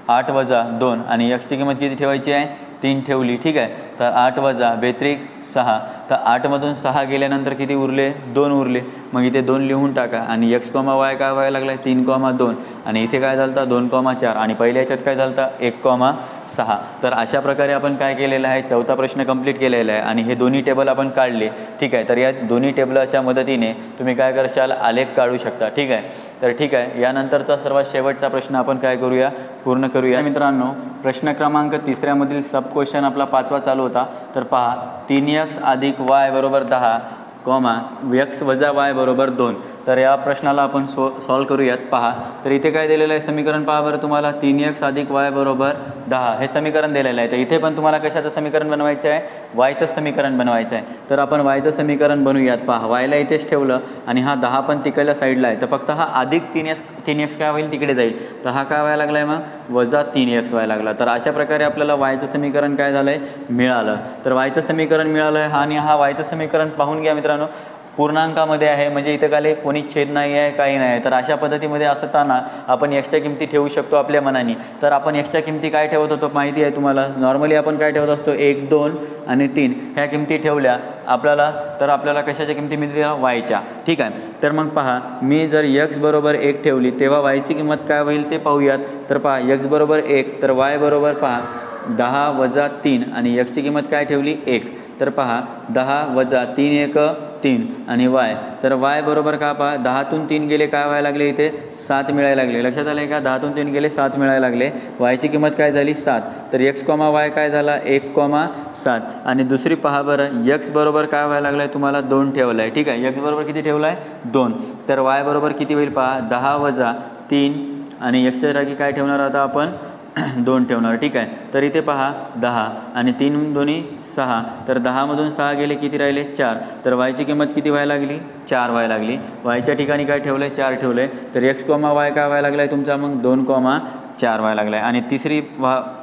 Speaker 1: 8 वजा 2 आणि xची किंमत किती ठेवायची आहे 3 ठेवली. ठीक आहे, तर 8 वजा बेत्रिक 6. तर 8मधून 6 गेल्यानंतर किती उरले 2 उरले. मग इथे 2 लिहून टाका आणि x, y काय व्हायला लागला 3,2 आणि इथे काय झालं 2,4 आणि पहिल्या याच्यात काय झालं 1,6. तर अशा प्रकारे आपण काय केलेलं आहे चौथा प्रश्न कंप्लीट केलेला आहे आणि हे दोन्ही टेबल आपण काढले. ठीक आहे, तर या दोन्ही टेबलाच्या मदतीने तुम्ही काय करशाल आलेख काढू शकता. ठीक आहे, तर ठीक आहे यानंतरचा सर्वात शेवटचा प्रश्न आपण काय करूया पूर्ण करूया. मित्रांनो प्रश्न क्रमांक 3मधील सब क्वेश्चन आपला 5वा चालू होता. तर पहा 3x अधिक y बरोबर 10, x वजा y बरोबर 2. तर या प्रश्नाला आपण सॉल्व करूयात. पहा तर इथे काय दिलेलं आहे समीकरण पहा बरं तुम्हाला 3x अधिक y बरोबर 10 हे समीकरण दिलेलं आहे. तर इथे पण तुम्हाला कशाचं समीकरण बनवायचं आहे वायचं समीकरण बनवायचं आहे. तर आपण वायचं समीकरण बनवूयात. पहा वायला इथेच ठेवलं आणि हा 10 पण तिकडल्या साईडला आहे. तर फक्त हा अधिक 3x काय होईल तिकडे जाईल. तर हा काय व्हायला लागला आहे मग वजा 3x व्हायला लागला. तर अशा प्रकारे आपल्याला वायचं समीकरण काय झालं आहे मिळालं. तर वायचं समीकरण मिळालं आहे आणि हा वायचं समीकरण पाहून घ्या मित्रांनो पूर्णांकामध्ये आहे म्हणजे इथं काय कोणीच छेद नाही आहे काही नाही. तर अशा पद्धतीमध्ये असताना आपण एक्सच्या किमती ठेवू शकतो आपल्या मनाने. तर आपण एक्सच्या किमती काय ठेवत होतो माहिती आहे तुम्हाला. नॉर्मली आपण काय ठेवत असतो 1, 2 आणि 3 ह्या किमती ठेवल्या आपल्याला कशाच्या किमती मिळतील वायच्या. ठीक आहे, तर मग पहा मी जर x बरोबर 1 ठेवली तेव्हा वायची किंमत काय होईल ते पाहूयात. तर पहा x बरोबर 1 तर y बरोबर पहा 10 वजा 3 आणि x ची किंमत काय ठेवली 1. तर पहा 10 वजा 3 1 3 आणि y. तर y बरोबर का पहा 10तून 3 गेले काय व्हायला लागले इथे 7 मिळायला लागले. लक्षात आलं आहे का 10तून 3 गेले 7 मिळायला लागले. वायची किंमत काय झाली 7. तर x, y काय झाला 1,7 आणि दुसरी पहा बरं x बरोबर काय व्हायला लागलं आहे तुम्हाला 2 ठेवलं आहे. ठीक आहे, x बरोबर किती ठेवलं आहे 2. तर y बरोबर किती होईल पहा 10 वजा 3 आणि xच्या जागी काय ठेवणार आता आपण 2 ठेवणार. ठीक आहे, तर इथे पहा 10 आणि 3 दोन्ही 6. तर 10मधून 6 गेले किती राहिले 4. तर वायची किंमत किती व्हायला लागली 4 व्हायला लागली. वायच्या ठिकाणी काय ठेवलं आहे 4 ठेवलं आहे. तर x, y काय व्हायला लागला आहे तुमचा मग 2,4 व्हायला लागला आहे. आणि तिसरी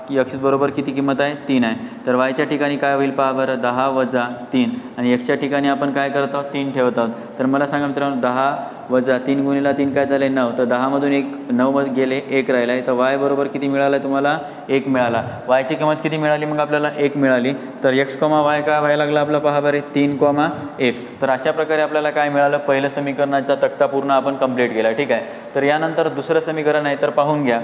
Speaker 1: की x बरोबर किती किंमत आहे 3 आहे, तर yच्या ठिकाणी काय होईल पहा बरं, 10 वजा 3 आणि xच्या ठिकाणी आपण काय करत आहोत 3 ठेवत आहोत. तर मला सांगा मित्रांनो 10 वजा 3 गुणिले 3 काय झाले 9, तर 10मधून 9 मध्ये गेले 1 राहिला आहे, तर y बरोबर किती मिळाला तुम्हाला 1 मिळाला. yची किंमत किती मिळाली मग आपल्याला 1 मिळाली. तर x, y काय व्हायला लागला आपला पहा बरे 3,1. तर अशा प्रकारे आपल्याला काय मिळालं, पहिलं समीकरणाचा तक्ता पूर्ण आपण कंप्लीट केला. ठीक आहे. तर यानंतर दुसरं समीकरण आहे, तर पाहून घ्या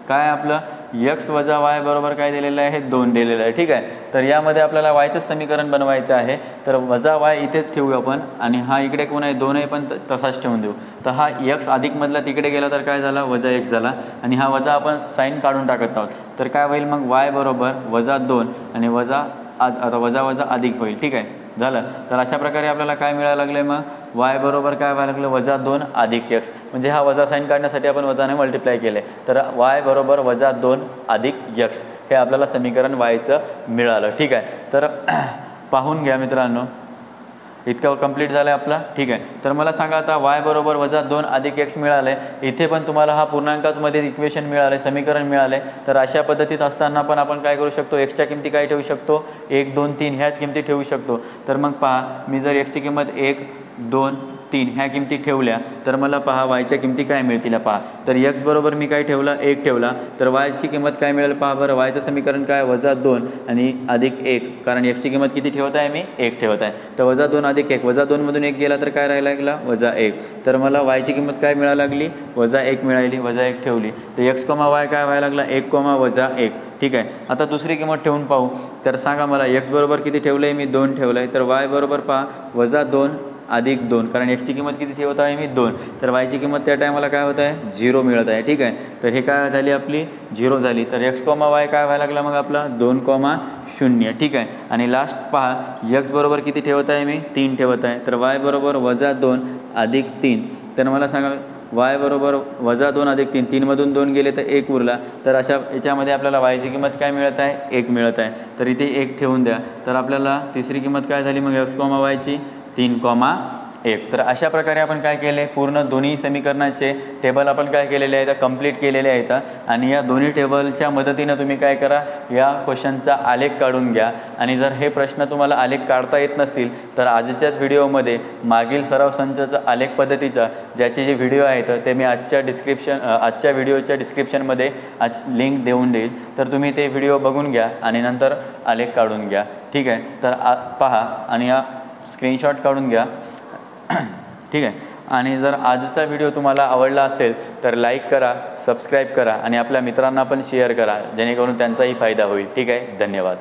Speaker 1: काय आपलं x वजा y बरोबर काय दिलेलं आहे 2 दिलेलं आहे. ठीक आहे. तर यामध्ये आपल्याला yचंच समीकरण बनवायचं आहे, तर वजा y इथेच ठेवू आपण आणि हा इकडे कोण आहे 2 आहे पण तसाच ठेवून देऊ. तर हा x अधिकमधला तिकडे गेला तर काय झाला वजा x झाला आणि हा वजा आपण साईन काढून टाकत आहोत. तर काय होईल मग y बरोबर वजा 2 आणि आता वजा वजा अधिक होईल. ठीक आहे झालं. तर अशा प्रकारे आपल्याला काय मिळायला लागले मग y बरोबर काय व्हायला लागलं वजा 2 अधिक x, म्हणजे हा वजा साईन काढण्यासाठी आपण वजाने मल्टिप्लाय केले. तर y बरोबर वजा 2 अधिक x हे आपल्याला समीकरण yचं मिळालं. ठीक आहे. तर पाहून घ्या मित्रांनो, इतकं कंप्लीट झालं आहे आपला. ठीक आहे. तर मला सांगा आता y बरोबर वजा 2 अधिक x मिळालं आहे. इथे पण तुम्हाला हा पूर्णांकामध्ये इक्वेशन मिळालं आहे, समीकरण मिळालं आहे. तर अशा पद्धतीत असताना पण आपण काय करू शकतो, xच्या किमती काय ठेवू शकतो 1 2 3 ह्याच किमती ठेवू शकतो. तर मग पहा मी जर xची किंमत 1 2 3 ह्या किमती ठेवल्या तर मला पहा yच्या किमती काय मिळतील पहा. तर x बरोबर मी काय ठेवला 1 ठेवला, तर yची किंमत काय मिळेल पहा बरं. yचं समीकरण काय वजा 2 आणि अधिक 1, कारण xची किंमत किती ठेवत आहे मी 1 ठेवत आहे. तर वजा 2 अधिक 1, वजा 2 मधून 1 गेला तर काय राहायला लागला वजा 1. तर मला yची किंमत काय मिळायला लागली वजा 1 मिळाली, वजा 1 ठेवली. तर x, y काय व्हायला लागला 1, वजा 1. ठीक आहे. आता दुसरी किंमत ठेवून पाहू. तर सांगा मला x बरोबर किती ठेवलं आहे मी 2 ठेवलं आहे, तर y बरोबर पहा वजा 2 अधिक 2, कारण xची किंमत किती ठेवत आहे मी 2, तर yची किंमत त्या टायमाला काय होत आहे 0 मिळत आहे. ठीक आहे. तर हे काय झाली आपली 0 झाली. तर x, y काय व्हायला लागला मग आपला 2,0. ठीक आहे. आणि लास्ट पहा x बरोबर किती ठेवत आहे मी 3 ठेवत आहे, तर y बरोबर वजा 2 अधिक 3. तर मला सांगा y बरोबर वजा 2 अधिक 3, 3मधून 2 गेले तर 1 उरला. तर अशा याच्यामध्ये आपल्याला yची किंमत काय मिळत आहे 1 मिळत आहे. तर इथे 1 ठेवून द्या. तर आपल्याला तिसरी किंमत काय झाली मग x, y ची 3,1. तर अशा प्रकारे आपण काय केले, पूर्ण दोन्ही समीकरणाचे टेबल आपण काय केलेले आहेत कंप्लीट केलेले आहेत. आणि या दोन्ही टेबलच्या मदतीनं तुम्ही काय करा, या क्वेश्चनचा आलेख काढून घ्या. आणि जर हे प्रश्न तुम्हाला आलेख काढता येत नसतील तर आजच्याच व्हिडिओमध्ये मागील सराव संचाचा आलेख पद्धतीचा ज्याचे जे व्हिडिओ आहेत ते मी आजच्या व्हिडिओच्या डिस्क्रिप्शनमध्ये लिंक देऊन देईल. तर तुम्ही ते व्हिडिओ बघून घ्या आणि नंतर आलेख काढून घ्या. ठीक आहे. तर पहा आणि या स्क्रीनशॉट काढून घ्या. ठीक आहे. आणि जर आजचा व्हिडिओ तुम्हाला आवडला असेल तर लाईक करा, सबस्क्राईब करा आणि आपल्या मित्रांना पण शेअर करा, जेणेकरून त्यांचाही फायदा होईल. ठीक आहे. धन्यवाद.